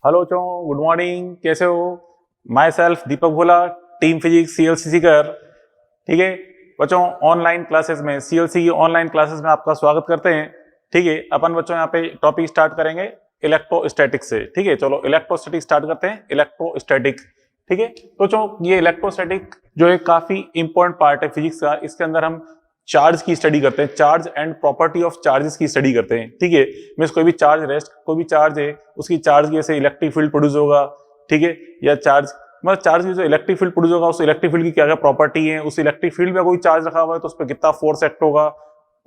Hello बच्चों, good morning. कैसे हो? My self Deepak Bhola, team physics CLC कर। ठीक है बच्चों, ऑनलाइन क्लासेस में सीएलसी की ऑनलाइन क्लासेस में आपका स्वागत करते हैं। ठीक है, अपन बच्चों यहाँ पे टॉपिक स्टार्ट करेंगे इलेक्ट्रोस्टैटिक से। ठीक है, चलो इलेक्ट्रोस्टैटिक स्टार्ट करते हैं। इलेक्ट्रोस्टैटिक, ठीक है तो बच्चों, ये इलेक्ट्रोस्टैटिक जो है काफी इंपॉर्टेंट पार्ट है फिजिक्स का। इसके अंदर हम चार्ज की स्टडी करते हैं, charge and property of charges की स्टडी करते हैं। ठीक है, मींस कोई भी चार्ज रेस्ट, कोई भी चार्ज है उसकी चार्ज की जैसे इलेक्ट्रिक फील्ड प्रोड्यूस होगा। ठीक है, या चार्ज मतलब चार्ज की जो इलेक्ट्रिक फील्ड प्रोड्यूस होगा उस इलेक्ट्रिक फील्ड की क्या क्या प्रॉपर्टी है, उस इलेक्ट्रिक फील्ड में कोई चार्ज रखा हुआ है तो उस पर कितना फोर्स एक्ट होगा,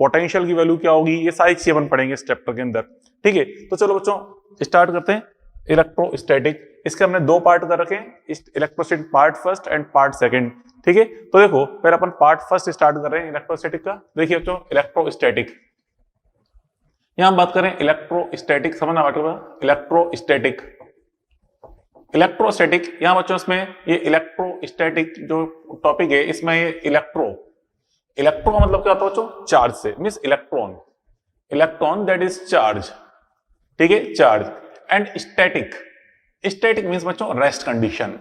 पोटेंशियल की वैल्यू क्या होगी, ये सारी चीजें अपन पढ़ेंगे इस चैप्टर के अंदर। ठीक है, तो चलो बच्चों स्टार्ट करते हैं इलेक्ट्रोस्टैटिक। इसके हमने दो पार्ट कर रखे हैं, electrostatic part first and part second. ठीक है, तो देखो पहले अपन पार्ट फर्स्ट स्टार्ट कर रहे हैं इलेक्ट्रोस्टैटिक का। देखिए बच्चों, इलेक्ट्रोस्टैटिक, यहां हम बात करें इलेक्ट्रोस्टैटिक, समझना मतलब इलेक्ट्रोस्टैटिक। इलेक्ट्रोस्टैटिक यहां बच्चों इसमें ये इलेक्ट्रोस्टैटिक जो टॉपिक है इसमें ये इलेक्ट्रो का मतलब क्या होता है बच्चों? चार्ज से, means electron that is charge. ठीक है, चार्ज एंड स्टैटिक मींस बच्चों rest condition,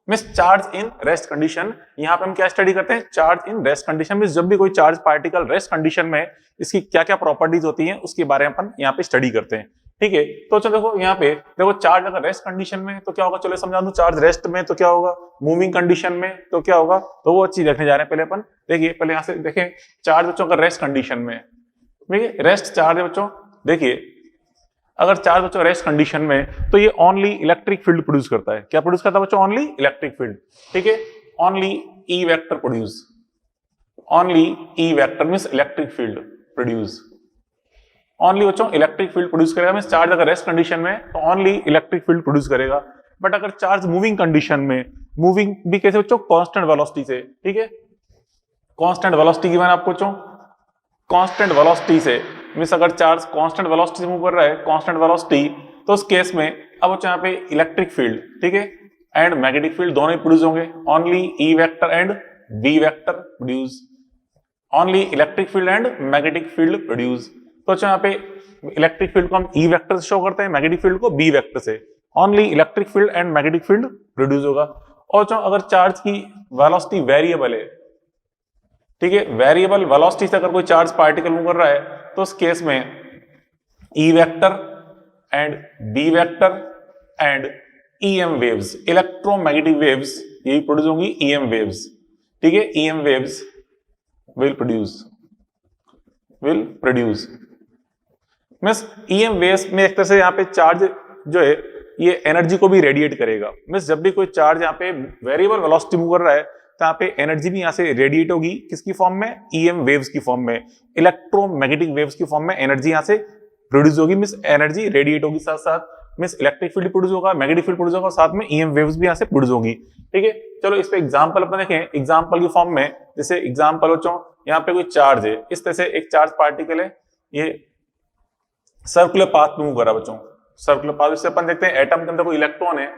means charge in rest condition. यहां पे हम क्या स्टडी करते हैं? Charge in rest condition means जब भी कोई चार्ज पार्टिकल रेस्ट कंडीशन में इसकी क्या क्या प्रॉपर्टीज होती हैं उसके बारे में अपन यहाँ पे स्टडी करते हैं। ठीक है, तो चलो देखो यहाँ पे देखो, चार्ज अगर रेस्ट कंडीशन में तो क्या होगा, चलो समझा दूं। चार्ज रेस्ट में तो क्या होगा, मूविंग कंडीशन में तो क्या होगा, तो वो चीज देखने जा रहे हैं पहले अपन। देखिए पहले यहाँ से देखें, चार्ज बच्चों अगर रेस्ट कंडीशन में, देखिए रेस्ट चार्ज है बच्चों। देखिए अगर चार्ज बच्चों रेस्ट कंडीशन में तो ये ओनली इलेक्ट्रिक फील्ड प्रोड्यूस करता है। क्या प्रोड्यूस करता है बच्चों? Only electric field. ठीक है, only E vector produce, only E vector means electric field produce, only बच्चों इलेक्ट्रिक फील्ड प्रोड्यूस करेगा। मींस चार्ज अगर रेस्ट कंडीशन में तो ओनली इलेक्ट्रिक फील्ड प्रोड्यूस करेगा। बट अगर चार्ज मूविंग कंडीशन में, मूविंग भी कैसे बच्चों? कांस्टेंट वेलोसिटी से। ठीक है, कांस्टेंट वेलोसिटी की मैंने आपको बच्चों, कांस्टेंट वेलोसिटी से, मींस अगर चार्ज कांस्टेंट वेलोसिटी से मूव कर रहा है, कांस्टेंट वेलोसिटी, तो उस केस में अब बच्चों यहाँ पे इलेक्ट्रिक फील्ड, ठीक है, एंड मैग्नेटिक फील्ड दोनों ही प्रोड्यूस होंगे। Only E vector and B vector produce, only electric field and magnetic field produce. तो बच्चों यहाँ पे इलेक्ट्रिक फील्ड को हम ई वेक्टर से शो करते हैं, मैग्नेटिक फील्ड को बी वेक्टर से। Only electric field and magnetic field produce होगा। और बच्चों अगर चार्ज की वेलोसिटी वेरिएबल है, ठीक है, वेरिएबल वेलोसिटी से अगर कोई चार्ज पार्टिकल मूव कर रहा है तो उस केस में E vector and B vector and EM waves, electromagnetic waves, यही प्रोड्यूस होंगी ईएम वेव्स। ठीक है, EM waves will produce means EM waves में एक तरह से यहाँ पे चार्ज जो है ये एनर्जी को भी रेडिएट करेगा। मींस जब भी कोई चार्ज यहाँ पे वेरिएबल वेलोसिटी मूव कर रहा है तो यहाँ पे एनर्जी भी यहाँ से रेडिएट होगी, किसकी फॉर्म में? ईएम वेव्स की फॉर्म में, इलेक्ट्रोमैग्नेटिक वेव्स की फॉर्म में एनर्जी यहाँ से प्रोड्यूस होगी। मींस एनर्जी रेडिएट होगी, साथ साथ मींस इलेक्ट्रिक फील्ड प्रोड्यूस होगा, मैग्नेटिक फील्ड प्रोड्यूस होगा, साथ में ईएम वेव्स भी यहाँ से प्रोड्यूस होगी। ठीक है, चलो इस पे एग्जांपल अपन देखें, एग्जांपल की फॉर्म में। जैसे एग्जांपल बच्चों, यहाँ पे कोई चार्ज है, इस तरह से एक चार्ज पार्टिकल है, ये सर्कुलर पाथ में मूव कर रहा है बच्चों, सर्कुलर पाथ। इससे अपन देखते हैं एटम के अंदर कोई इलेक्ट्रॉन है,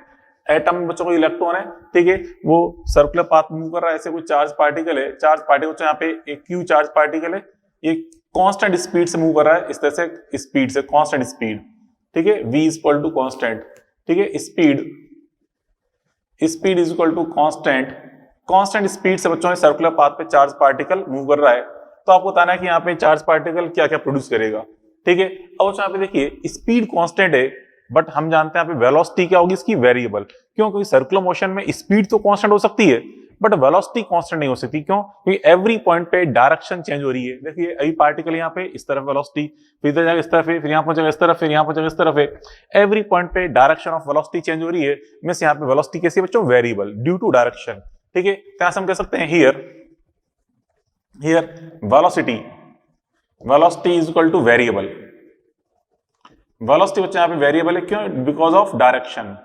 एटम में बच्चों को इलेक्ट्रॉन है, ठीक है, वो सर्कुलर पाथ मूव कर रहा है। ऐसे कोई चार्ज पार्टिकल है, चार्ज पार्टिकल यहाँ पे एक क्यू चार्ज पार्टिकल है, ये कांस्टेंट स्पीड से मूव कर रहा है, इस तरह से स्पीड से, कांस्टेंट स्पीड। ठीक है, v is equal to constant. ठीक है, speed is equal to constant speed से बच्चों सर्कुलर पाथ पे चार्ज पार्टिकल मूव कर रहा है। तो आपको बताना है कि यहाँ पे चार्ज पार्टिकल क्या क्या प्रोड्यूस करेगा। ठीक है, अब यहाँ पे देखिए स्पीड कांस्टेंट है, बट हम जानते हैं यहाँ पे वेलोसिटी क्या होगी इसकी? वेरिएबल। क्यों? क्योंकि सर्कुलर मोशन में स्पीड तो कांस्टेंट हो सकती है बट वेलोसिटी कांस्टेंट नहीं हो सकती। क्यों? क्योंकि एवरी पॉइंट पे डायरेक्शन चेंज हो रही है। देखिए अभी पार्टिकल यहाँ पे इस तरफ वेलोसिटी, फिर इधर जाएगा इस तरफ है, फिर यहाँ पहुंचेगा इस तरफ, फिर यहाँ पहुंचेगा इस तरफ है। एवरी पॉइंट पे डायरेक्शन ऑफ वेलोसिटी चेंज हो रही है। मींस यहाँ पे वेलोसिटी कैसी है बच्चों? Variable due to direction. ठीक है, क्या हम कह सकते हैं here velocity is equal to variable. Velocity बच्चे यहाँ पे वेरिएबल है, क्यों? Because of direction.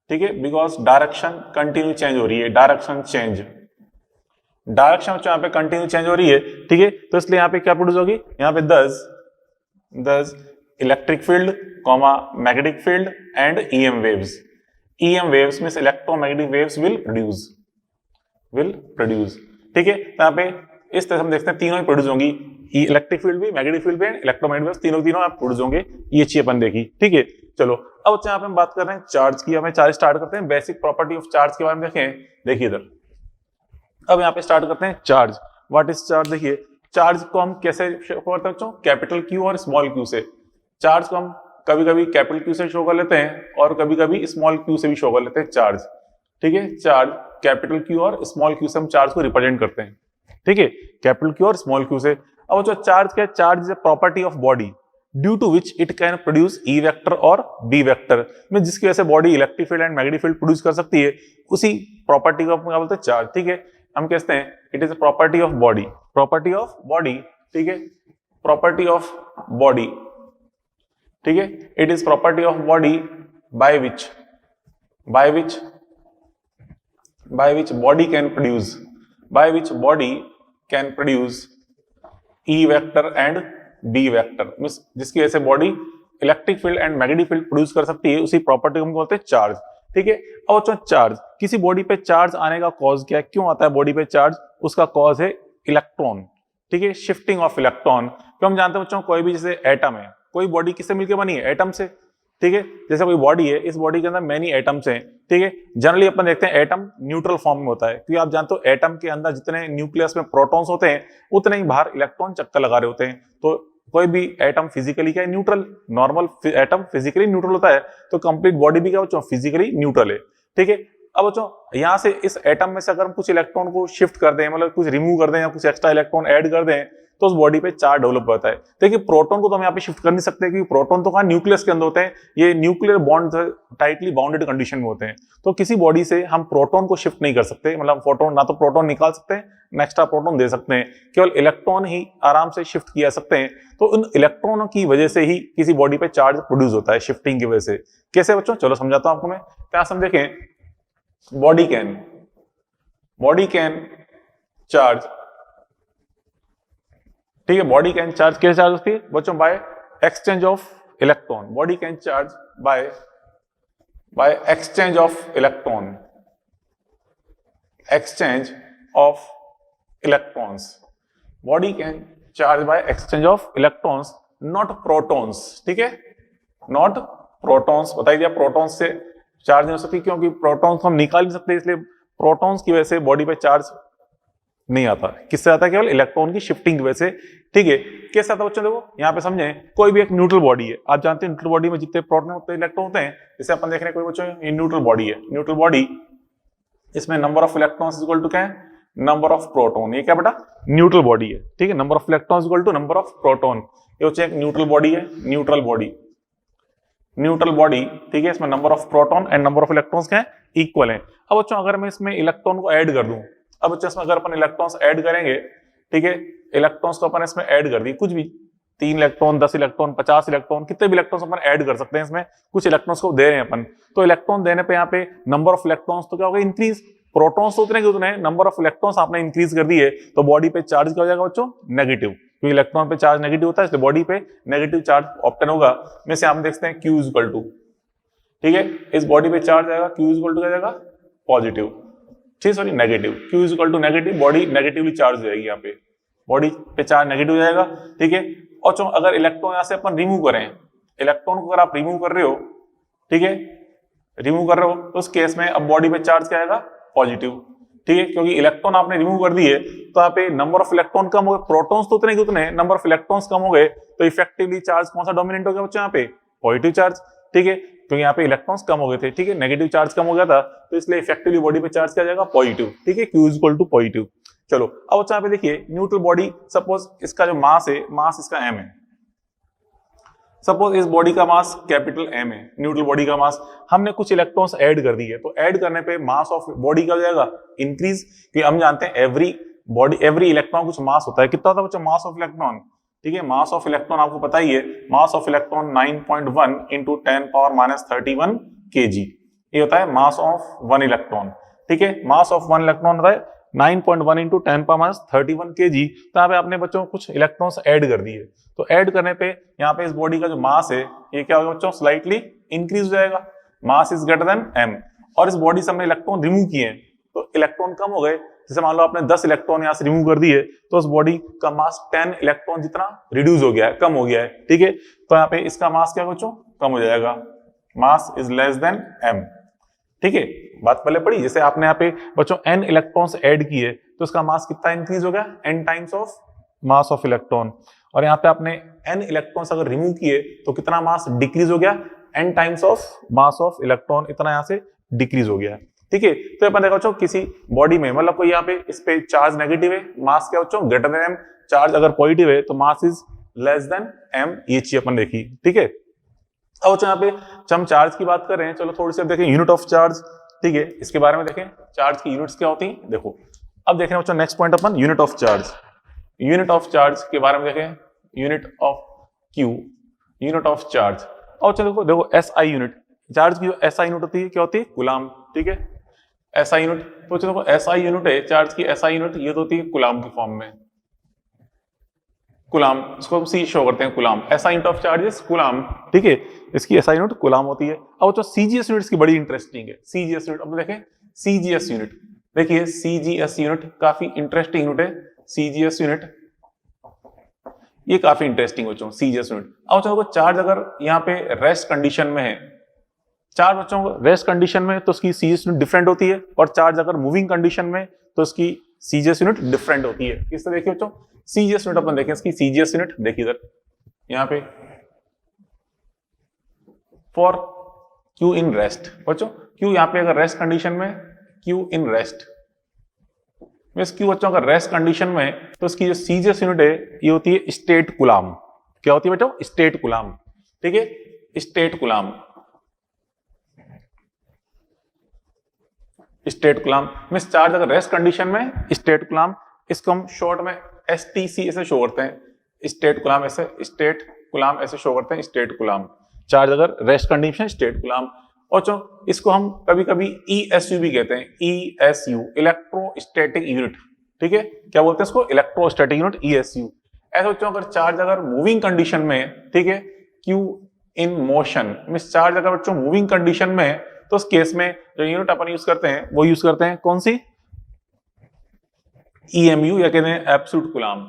ठीक है, बिकॉज डायरेक्शन कंटिन्यू चेंज हो रही है, डायरेक्शन बच्चों यहाँ पे कंटिन्यू चेंज हो रही है। ठीक है, तो इसलिए यहाँ पे क्या प्रोड्यूस होगी? यहाँ पे दस electric field comma magnetic field and EM waves means electromagnetic waves will produce. ठीक है, तो यहाँ पे इस तरह हम देखते हैं तीनों ही प्रोड्यूस होंगी, इलेक्ट्रिक फील्ड भी, मैग्नेटिक फील्ड भी, इलेक्ट्रोमैग्नेटिक वेव्स, तीनों आप प्रोड्यूस होंगे, ये चीज अपन देखी। ठीक है, चलो अब बच्चे यहाँ पे हम बात कर रहे हैं चार्ज की। हमें चार्ज स्टार्ट करते हैं, बेसिक प्रॉपर्टी ऑफ चार्ज के बारे में देखें। देखिए इधर, अब यहाँ पे स्टार्ट करते हैं चार्ज। What is charge? देखिए चार्ज को हम कैसे शो करते हैं बच्चों, कैपिटल क्यू और स्मॉल क्यू से। चार्ज को हम कभी कभी कैपिटल क्यू से शो कर लेते हैं और कभी कभी स्मॉल क्यू से भी शो कर लेते हैं चार्ज। ठीक है, चार्ज कैपिटल क्यू और स्मॉल क्यू से हम चार्ज को रिप्रेजेंट करते हैं। ठीक है, कैपिटल क्यू और स्मॉल क्यू से। अब जो चार्ज क्या है, charge is a property of body due to which it can produce E vector और बी वेक्टर, में जिसकी वजह से body electric field and magnetic field produce कर सकती है, उसी प्रॉपर्टी को अपन क्या बोलते हैं, चार्ज। ठीक है, हम कहते हैं it is a property of body, property of body. ठीक है, प्रॉपर्टी ऑफ बॉडी। ठीक है, it is property of body by which body can produce, by which body can produce E vector and B vector, means जिसकी वजह से body electric field and magnetic field produce कर सकती है, उसी property को हम बोलते हैं चार्ज। ठीक है, अब चार्ज, किसी बॉडी पे चार्ज आने का कॉज क्या है, क्यों आता है बॉडी पे चार्ज? उसका कॉज है इलेक्ट्रॉन। ठीक है, शिफ्टिंग ऑफ इलेक्ट्रॉन। तो हम जानते हैं बच्चों, कोई भी जैसे एटम है, कोई बॉडी किससे मिलकर बनी है? एटम से। ठीक है, जैसे कोई बॉडी है, इस बॉडी के अंदर मेनी एटम्स हैं। ठीक है, जनरली अपन देखते हैं एटम न्यूट्रल फॉर्म में होता है, क्योंकि आप जानते हो एटम के अंदर जितने न्यूक्लियस में प्रोटॉन्स होते हैं उतने ही बाहर इलेक्ट्रॉन चक्कर लगा रहे होते हैं। तो कोई भी एटम फिजिकली क्या है? Neutral. Normal atom physically neutral होता है, तो कंप्लीट बॉडी भी क्या बच्चों? फिजिकली न्यूट्रल है। ठीक है, अब बच्चों यहाँ से इस एटम में से अगर हम कुछ इलेक्ट्रॉन को शिफ्ट कर दें, मतलब कुछ रिमूव कर दें या कुछ एक्स्ट्रा इलेक्ट्रॉन ऐड कर दें, तो उस बॉडी पे चार्ज डेवलप होता है। देखिए प्रोटॉन को तो हम यहाँ पे शिफ्ट कर नहीं सकते, क्योंकि प्रोटॉन तो कहाँ? न्यूक्लियस के अंदर होते हैं, ये nuclear bond tightly bounded condition में होते हैं। तो किसी बॉडी से हम प्रोटॉन को शिफ्ट नहीं कर सकते, मतलब प्रोटॉन ना तो प्रोटॉन निकाल सकते हैं ना एक्स्ट्रा प्रोटॉन दे सकते हैं, केवल इलेक्ट्रॉन ही आराम से शिफ्ट किया सकते हैं। तो उन इलेक्ट्रॉनों की वजह से ही किसी बॉडी पे चार्ज प्रोड्यूस होता है, शिफ्टिंग की वजह से। कैसे बच्चों? चलो समझाता हूं आपको मैं। क्या समझें? Body can charge. ठीक है, बॉडी कैन चार्ज कैसे चार्ज होती है बच्चों? By exchange of electron. Body can charge by exchange of electron, exchange of electrons. Body can charge by exchange of electrons, not protons. ठीक है, नॉट प्रोटॉन्स। बताइए दिया, प्रोटॉन्स से चार्ज नहीं हो सकती, क्योंकि प्रोटॉन्स हम निकाल नहीं सकते, इसलिए प्रोटॉन्स की वजह से बॉडी पे चार्ज नहीं आता। किससे आता है? केवल इलेक्ट्रॉन की शिफ्टिंग की वजह से। ठीक है, कैसे आता है बच्चों? देखो यहाँ पे समझें, कोई भी एक न्यूट्रल बॉडी है, आप जानते हैं न्यूट्रल बॉडी में जितने प्रोटॉन होते हैं, इलेक्ट्रॉन होते हैं। जैसे अपन देख रहे हैं कोई बच्चों, ये न्यूट्रल बॉडी है, न्यूट्रल बॉडी, इसमें number of electrons equal to क्या है? Number of proton. ये क्या बेटा? न्यूट्रल बॉडी है। ठीक है, number of electrons equal to number of proton. ये बच्चे एक न्यूट्रल बॉडी है, न्यूट्रल बॉडी। ठीक है, इसमें number of proton and number of electrons क्या है? इक्वल है। अब बच्चों अगर मैं इसमें इलेक्ट्रॉन को ऐड कर दूं, अब बच्चों इसमें अगर अपन इलेक्ट्रॉन्स ऐड करेंगे, ठीक है, इलेक्ट्रॉन्स को अपन इसमें ऐड कर दिए, कुछ भी 3 इलेक्ट्रॉन, 10 इलेक्ट्रॉन, 50 इलेक्ट्रॉन, कितने भी इलेक्ट्रॉन्स अपन ऐड कर सकते हैं इसमें। कुछ इलेक्ट्रॉन्स को दे रहे हैं अपन, तो इलेक्ट्रॉन देने पे यहाँ पे नंबर ऑफ इलेक्ट्रॉन्स तो क्या होगा? इंक्रीज। प्रोटॉन्स तो उतने के उतने, नंबर ऑफ इलेक्ट्रॉन्स आपने इंक्रीज कर दिए, तो बॉडी पे चार्ज क्या हो जाएगा बच्चों? नेगेटिव, क्योंकि इलेक्ट्रॉन पे चार्ज नेगेटिव होता है, इसलिए बॉडी पे नेगेटिव चार्ज ऑब्टेन होगा। में से हम देखते हैं Q इक्वल टू, ठीक है, इस बॉडी पे चार्ज आएगा, Q इक्वल टू क्या जाएगा? पॉजिटिव। ठीक, sorry negative. Q equal to negative, body negatively charge हो जाएगी, यहाँ पे बॉडी पे चार्ज नेगेटिव हो जाएगा। ठीक है, और जो अगर इलेक्ट्रॉन यहाँ से अपन रिमूव करें, इलेक्ट्रॉन को अगर आप रिमूव कर रहे हो, ठीक है, रिमूव कर रहे हो, तो उस केस में अब बॉडी पे चार्ज क्या आएगा? पॉजिटिव। ठीक है, क्योंकि इलेक्ट्रॉन आपने रिमूव कर दिए, तो यहाँ पे नंबर ऑफ इलेक्ट्रॉन कम हो गए, प्रोटॉन्स तो उतने के उतने, नंबर ऑफ इलेक्ट्रॉन्स कम हो गए, तो इफेक्टिवली चार्ज कौन सा डोमिनेंट हो गया बच्चों? यहाँ पे पॉजिटिव चार्ज। ठीक है, क्योंकि यहाँ पे इलेक्ट्रॉन्स कम हो गए थे, ठीक है, नेगेटिव चार्ज कम हो गया था, तो इसलिए इफेक्टिवली बॉडी पे चार्ज क्या जाएगा? पॉजिटिव। ठीक है, Q इक्वल टू पॉजिटिव। चलो अब यहाँ पे देखिए, न्यूट्रल बॉडी, सपोज इसका जो मास है, मास इसका m है, सपोज इस बॉडी का मास कैपिटल M है, न्यूट्रल बॉडी का मास, हमने कुछ इलेक्ट्रॉन्स ऐड कर दिए, तो ऐड करने पे मास ऑफ बॉडी क्या हो जाएगा? इंक्रीज, क्योंकि हम जानते हैं एवरी इलेक्ट्रॉन कुछ मास होता है। कितना होता है बच्चों मास ऑफ इलेक्ट्रॉन? ठीक है, मास ऑफ इलेक्ट्रॉन आपको पता ही है, mass of electron 9.1 into 10⁻³ kg, ये होता है मास ऑफ 1 इलेक्ट्रॉन। ठीक है, मास ऑफ 1 इलेक्ट्रॉन होता है 9.1 इंटू 10⁻³ kg। तो यहाँ पे आपने बच्चों कुछ इलेक्ट्रॉन्स ऐड कर दिए, तो ऐड करने पे यहाँ पे इस बॉडी का जो मास है, ये क्या होगा बच्चों? स्लाइटली इंक्रीज हो जाएगा, mass is greater than m। और इस बॉडी से हमने इलेक्ट्रॉन रिमूव किए, तो इलेक्ट्रॉन कम हो गए, जैसे मान लो आपने 10 इलेक्ट्रॉन यहाँ से रिमूव कर दिए तो उस बॉडी का मास 10 इलेक्ट्रॉन जितना रिड्यूस हो गया है, कम हो गया है, ठीक है। तो यहाँ पे इसका मास क्या बच्चों, कम हो जाएगा, mass is less than m, ठीक है। बात पहले पढ़ी, जैसे आपने यहाँ पे बच्चों n इलेक्ट्रॉन्स ऐड किए तो इसका मास कितना इंक्रीज हो गया, n times of mass of electron. और यहाँ पे आपने n इलेक्ट्रॉन्स अगर रिमूव किए तो कितना मास डिक्रीज हो गया, n times of mass of electron, इतना यहाँ से डिक्रीज हो गया, ठीक है। तो अपन देखो बच्चों किसी बॉडी में मतलब कोई यहाँ पे इस पे चार्ज नेगेटिव है, मास क्या बच्चों ग्रेटर देन m, चार्ज अगर पॉजिटिव है तो mass is less than m, ये चीज अपन देखी, ठीक है। अब बच्चों यहाँ पे हम चार्ज की बात कर रहे हैं, चलो थोड़ी सी अब देखें यूनिट ऑफ चार्ज, ठीक है, इसके बारे में देखें चार्ज की यूनिट्स क्या होती हैं। देखो अब देख रहे हैं बच्चों next point upon unit of charge, unit of charge के बारे में देखें, unit of Q, unit of charge. और चलो देखो एसआई यूनिट, चार्ज की जो एसआई यूनिट होती है क्या होती है, कूलाम, ठीक है। एसआई यूनिट, तो चलो एसआई यूनिट है चार्ज की, एसआई यूनिट ये तो होती है कूलाम की फॉर्म में, कूलाम, इसको सी शो करते हैं coulomb, SI unit of charge is coulomb, ठीक है, इसकी एसआई यूनिट कूलाम होती है। अब तो सीजीएस यूनिट्स की बड़ी इंटरेस्टिंग है, सीजीएस यूनिट, अब देखें सीजीएस यूनिट, देखिए सीजीएस यूनिट काफी इंटरेस्टिंग यूनिट है, सीजीएस यूनिट ये काफी इंटरेस्टिंग बच्चों सीजीएस यूनिट। अब बच्चों को चार्ज अगर यहाँ पे रेस्ट कंडीशन में है, चार्ज बच्चों को रेस्ट कंडीशन में तो उसकी सीजीएस यूनिट डिफरेंट होती है, और चार्ज अगर मूविंग कंडीशन में तो उसकी सीजीएस यूनिट डिफरेंट होती है। किस तरह देखिए बच्चों सीजीएस यूनिट अपन देखें, इसकी सीजीएस यूनिट देखिए इधर यहाँ पे फॉर क्यू इन रेस्ट, बच्चों क्यू यहाँ पे अगर रेस्ट कंडीशन में, Q in rest means Q बच्चों अगर रेस्ट कंडीशन में तो इसकी जो सीजीएस यूनिट है ये होती है स्टेट कूलाम, क्या होती है बच्चों स्टेट कूलाम, ठीक है, state coulomb, state coulomb means charge अगर रेस्ट कंडीशन में स्टेट कूलाम, इसको हम शॉर्ट में एसटीसी ऐसे शो करते हैं, स्टेट कूलाम ऐसे, स्टेट कूलाम ऐसे शो करते हैं, स्टेट कूलाम, चार्ज अगर रेस्ट कंडीशन स्टेट कूलाम। और जो इसको हम कभी कभी ईएसयू भी कहते हैं, ईएसयू इलेक्ट्रोस्टैटिक यूनिट, ठीक है, क्या बोलते हैं इसको इलेक्ट्रोस्टैटिक यूनिट ईएसयू। ऐसे बच्चों अगर चार्ज अगर मूविंग कंडीशन में, ठीक है, Q in motion means charge अगर बच्चों मूविंग कंडीशन में तो उस केस में जो यूनिट अपन यूज करते हैं वो यूज करते हैं कौन सी, ईएमयू या कहते हैं absolute coulomb,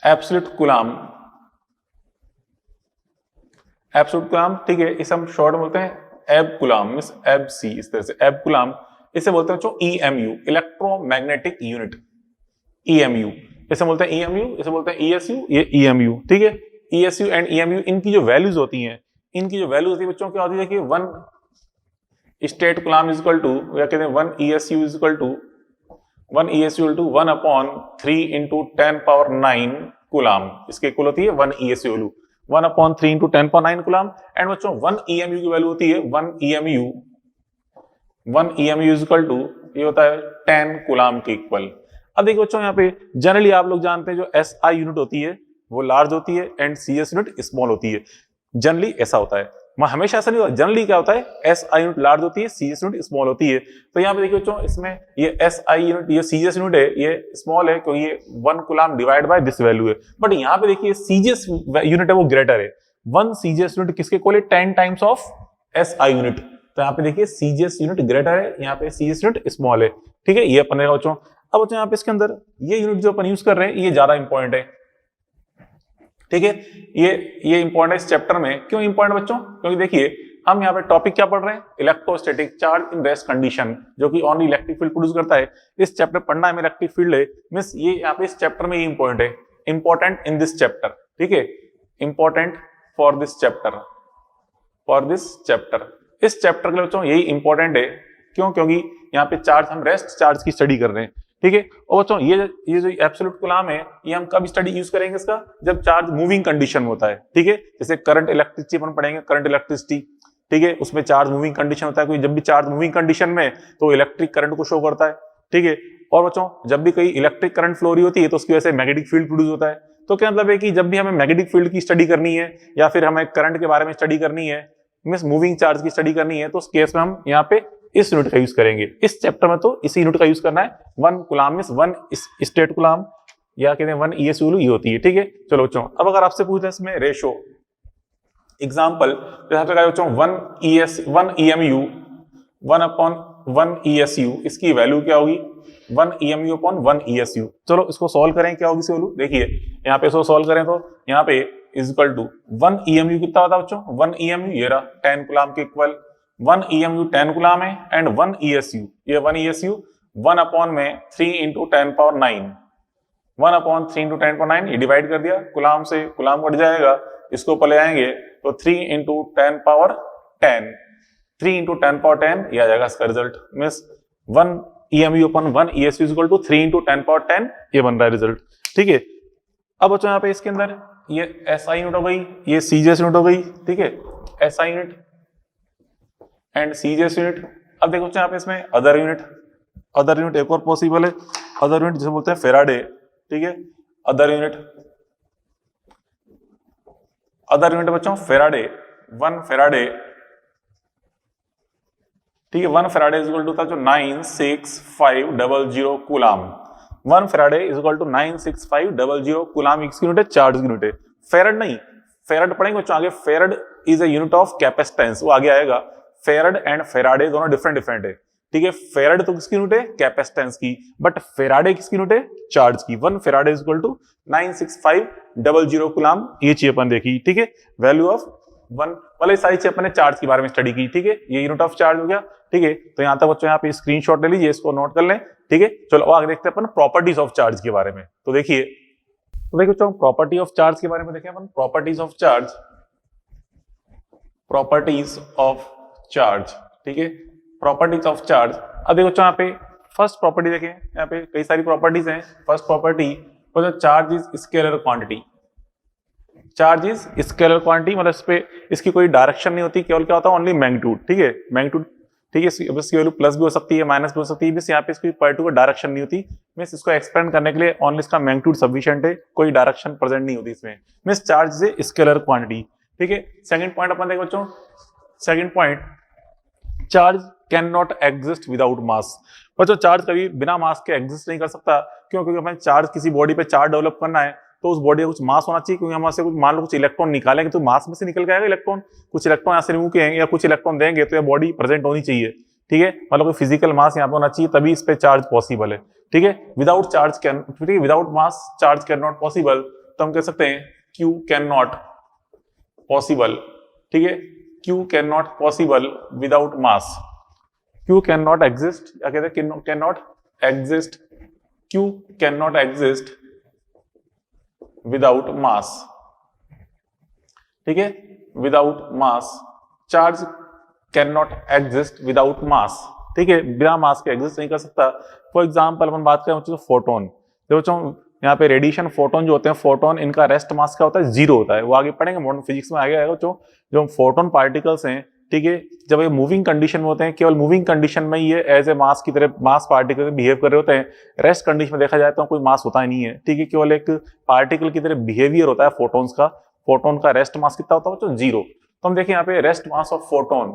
absolute coulomb, absolute coulomb, ठीक है, इसे हम शॉर्ट बोलते हैं एब कूलाम मींस एब सी, इस तरह से एब कूलाम, इसे बोलते हैं बच्चों ईएमयू इलेक्ट्रोमैग्नेटिक यूनिट, ईएमयू इसे बोलते हैं ईएमयू, इसे बोलते हैं ईएसयू, ये ईएमयू, ठीक है। ईएसयू एंड ईएमयू इनकी जो वैल्यूज होती हैं, इनकी जो वैल्यूज होती है बच्चों क्या होती है कि 1 statcoulomb is equal to या कहते हैं 1 ESU is equal to 1 ESU equal to 1/3 into 10⁹ coulomb, इसके इक्वल होती है 1 ESU value 1/3 into 10⁹ coulomb. And बच्चों 1 ईएमयू की वैल्यू होती है 1 ईएमयू इज इक्वल टू ये होता है 10 कूलाम के इक्वल। अब देखिए बच्चों यहाँ पे जनरली आप लोग जानते हैं जो एसआई यूनिट होती है वो लार्ज होती है एंड सीएस यूनिट स्मॉल होती है, जनरली ऐसा होता है, हमेशा ऐसा नहीं होता, जनरली क्या होता है एसआई यूनिट लार्ज होती है, सीएस यूनिट स्मॉल होती है। तो यहाँ पे देखिए बच्चों इसमें ये एसआई यूनिट ये सीजीएस यूनिट है ये स्मॉल है क्योंकि ये 1 coulomb divide by this value है, बट यहाँ पे देखिए सीजीएस यूनिट है वो ग्रेटर है, 1 सीजीएस यूनिट किसके इक्वल है 10 टाइम्स ऑफ एसआई यूनिट। तो यहाँ पे देखिए सीजीएस यूनिट ग्रेटर है, यहाँ पे सीजीएस यूनिट स्मॉल है, ठीक है, ये अपन ने बच्चों। अब बच्चों यहाँ पे इसके अंदर ये यूनिट जो अपन यूज कर रहे हैं ये ज्यादा इंपॉर्टेंट है, ठीक है, ये इंपॉर्टेंट है इस चैप्टर में। क्यों इंपॉर्टेंट बच्चों, क्योंकि देखिए हम यहाँ पे टॉपिक क्या पढ़ रहे हैं electrostatic charge in rest condition, जो कि ओनली इलेक्ट्रिक फील्ड प्रोड्यूस करता है। इस चैप्टर पढ़ना है में इलेक्ट्रिक फील्ड है मींस ये यहाँ पे इस चैप्टर में ये इंपॉर्टेंट है, इंपॉर्टेंट इन दिस चैप्टर, ठीक है, important for this chapter, for this chapter, इस चैप्टर के लिए बच्चों यही इंपॉर्टेंट है। क्यों, क्योंकि यहाँ पे चार्ज हम रेस्ट चार्ज की स्टडी कर रहे हैं, ठीक है। और बच्चों ये जो एब्सोल्यूट कूलाम है ये हम कब स्टडी यूज करेंगे इसका, जब चार्ज मूविंग कंडीशन में होता है, ठीक है। जैसे करंट इलेक्ट्रिसिटी अपन पढ़ेंगे, करंट इलेक्ट्रिसिटी, ठीक है, उसमें चार्ज मूविंग कंडीशन होता है, क्योंकि जब भी चार्ज मूविंग कंडीशन में तो इलेक्ट्रिक करंट को शो करता है, ठीक है। और बच्चों जब भी कोई इलेक्ट्रिक करंट फ्लो रही होती है तो उसकी वजह से मैग्नेटिक फील्ड प्रोड्यूस होता है। तो क्या मतलब है कि जब भी हमें मैग्नेटिक फील्ड की स्टडी करनी है या फिर हमें करंट के बारे में स्टडी करनी है मींस मूविंग चार्ज की स्टडी करनी है तो उस केस में हम यहाँ पे इस यूनिट का यूज करेंगे। इस चैप्टर में तो इसी यूनिट का यूज करना है, 1 कूलाम मींस 1 स्टेट कूलाम या कहते हैं 1 ईएसयू ये होती है, ठीक है। चलो बच्चों अब अगर आपसे पूछते हैं इसमें रेशो एग्जांपल, जैसे बच्चों 1 ईएमयू 1 1 ESU, इसकी वैल्यू क्या होगी 1 EMU अपॉन 1 ESU। चलो इसको सॉल्व करें, क्या होगी इसकी वैल्यू, देखिए यहाँ पे इसको सॉल्व करें तो यहाँ पे इज इक्वल टू 1 EMU कितना होता है बच्चों, 1 EMU ये रहा 10 कूलाम के इक्वल, 1 EMU 10 कूलाम है एंड 1 ESU, ये 1 ESU 1 अपॉन में 3 into 10 power 9, 1 upon 3 into 10 power 9, ये डिवाइड कर दिया, कूलाम से कूलाम कट जाएगा, इसको ऊपर ले आएंगे तो 3 इंटू 10 पावर 10, 3 इंटू 10 पावर 10 ये आ जाएगा इसका रिजल्ट, मीन्स 1 EMU अपन 1 ESU equal to 3 into 10 power 10, ये बन रहा है रिजल्ट। ठीक है, अब बच्चों यहाँ पे इसके अंदर ये SI यूनिट हो गई, ये CJS यूनिट हो गई, ठीक है, SI unit and CJS unit. अब देखो यहाँ पे इसमें अदर यूनिट एक और पॉसिबल है, अदर यूनिट जिसे बोलते हैं फेराडे, ठीक है, अदर यूनिट बच्चों फेराडे, 1 फेराडे, ठीक है, 1 फेराडे इज इक्वल टू था जो 96500 coulomb, 1 faraday is equal to 96500 coulomb एक यूनिट है, चार्ज यूनिट है। फेरड नहीं, फेरड पढ़ेंगे बच्चों आगे, farad is a unit of capacitance, वो आगे आएगा, फेरड एंड फेराडे दोनों डिफरेंट है, ठीक है, फेरड तो किसकी यूनिट है कैपेसिटेंस की, बट फेराडे किसकी यूनिट है चार्ज की, 1 faraday is equal to 96500 coulomb, ये चीज अपन देखी, ठीक है, वैल्यू ऑफ 1, वाले सारी चीज अपने चार्ज के बारे में स्टडी की, ठीक है, ये यूनिट ऑफ चार्ज हो गया, ठीक है, तो यहां तक बच्चों यहाँ पे स्क्रीनशॉट ले लीजिए, इसको नोट कर लें, ठीक है। चलो आगे देखते हैं अपन प्रॉपर्टीज ऑफ चार्ज के बारे में, तो देखिए बच्चों प्रॉपर्टी ऑफ चार्ज के बारे में देखें अपन, प्रॉपर्टीज ऑफ चार्ज, ठीक है, प्रॉपर्टीज ऑफ चार्ज। अब देखो यहाँ पे फर्स्ट प्रॉपर्टी देखें, यहाँ पे कई सारी प्रॉपर्टीज हैं, first property charge is scalar quantity, charge is scalar quantity, मतलब इस पे इसकी कोई डायरेक्शन नहीं होती, केवल क्या होता है ओनली मैग्नीट्यूड, ठीक है, मैग्नीट्यूड, ठीक है, इसकी वैल्यू प्लस भी हो सकती है माइनस भी हो सकती है, बस यहाँ पे इसकी पर्टिकुलर डायरेक्शन नहीं होती, मींस इसको एक्सपेंड करने के लिए ओनली इसका मैग्नीट्यूड सफिशिएंट है, कोई डायरेक्शन प्रेजेंट नहीं होती इसमें, means charge is scalar quantity, ठीक है। सेकंड पॉइंट अपन देखो बच्चों, second point, charge can not exist without mass, बच्चों चार्ज कभी बिना मास के एग्जिस्ट नहीं कर सकता, क्यों, क्योंकि हमें चार्ज किसी बॉडी पे चार्ज डेवलप करना है तो उस बॉडी का कुछ मास होना चाहिए, क्योंकि हमारे से कुछ मान लो कुछ इलेक्ट्रॉन निकालेंगे तो मास में से निकल के आएगा इलेक्ट्रॉन, कुछ इलेक्ट्रॉन यहाँ से रिमूव किए या कुछ इलेक्ट्रॉन देंगे तो ये बॉडी प्रेजेंट होनी चाहिए, ठीक है, मतलब कोई फिजिकल मास यहाँ पे होना चाहिए तभी इस पे चार्ज पॉसिबल है, ठीक है, विदाउट चार्ज कैन, ठीक है, without mass charge can not possible, तो हम कह सकते हैं Q कैन नॉट पॉसिबल, ठीक है, Q can not possible without mass, Q can not exist, क्या कहते हैं can not exist, Q can not exist without mass, ठीक है, without mass, charge can not exist without mass, ठीक है, बिना मास के एग्जिस्ट नहीं कर सकता। फॉर एग्जांपल अपन बात करें बच्चों फोटोन, देखो बच्चों यहाँ पे रेडिएशन फोटोन जो होते हैं, फोटोन इनका रेस्ट मास क्या होता है, 0 होता है, वो आगे पढ़ेंगे मॉडर्न फिजिक्स में आगे आएगा बच्चों, जो फोटोन पार्टिकल्स हैं, ठीक है, जब ये मूविंग कंडीशन में होते हैं, केवल मूविंग कंडीशन में ये एज ए मास की तरह मास पार्टिकल बिहेव कर रहे होते हैं, रेस्ट कंडीशन में देखा जाए तो कोई मास होता ही नहीं है, ठीक है, केवल एक पार्टिकल की तरह बिहेवियर होता है फोटोन्स का, फोटोन का रेस्ट मास कितना होता है बच्चों 0, तो हम देखिए यहाँ पे रेस्ट मास ऑफ फोटोन,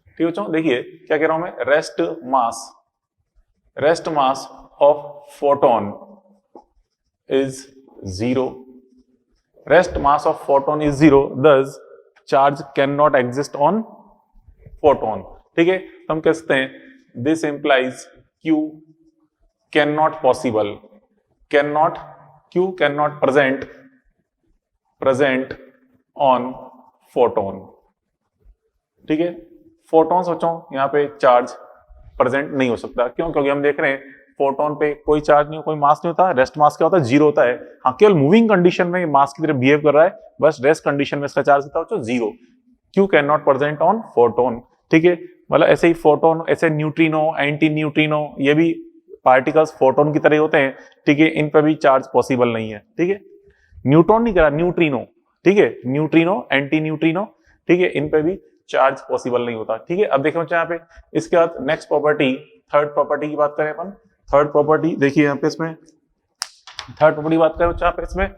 ठीक है बच्चों, देखिए क्या कह रहा हूं मैं, rest mass of photon is 0, rest mass of photon is 0, thus charge can not exist on photon, ठीक है, तो हम कह सकते हैं this implies Q can not possible, Q can not present on photon, ठीक है, फोटोन सोचो यहाँ पे चार्ज प्रेजेंट नहीं हो सकता, क्यों, क्योंकि हम देख रहे हैं फोटोन पे कोई चार्ज नहीं, कोई मास नहीं होता, रेस्ट मास क्या होता है 0 होता है, हाँ केवल मूविंग कंडीशन में मास की तरह बिहेव कर रहा है, बस रेस्ट कंडीशन में इसका चार्ज कितना होता है 0, Q can not present on photon, ठीक है, मतलब ऐसे ही फोटोन, ऐसे न्यूट्रिनो, एंटी न्यूट्रिनो, ये भी पार्टिकल्स फोटोन की तरह होते हैं, ठीक है, इन पर भी चार्ज पॉसिबल नहीं है, ठीक है, न्यूट्रॉन नहीं करा, न्यूट्रिनो, ठीक है, न्यूट्रिनो, एंटी न्यूट्रिनो, ठीक है, इन पे भी चार्ज पॉसिबल नहीं होता, ठीक है। अब देखो यहाँ पे इसके बाद नेक्स्ट प्रॉपर्टी, थर्ड प्रॉपर्टी की बात करें अपन, थर्ड प्रॉपर्टी देखिए यहाँ पे इसमें थर्ड प्रॉपर्टी बात करें यहाँ पे इसमें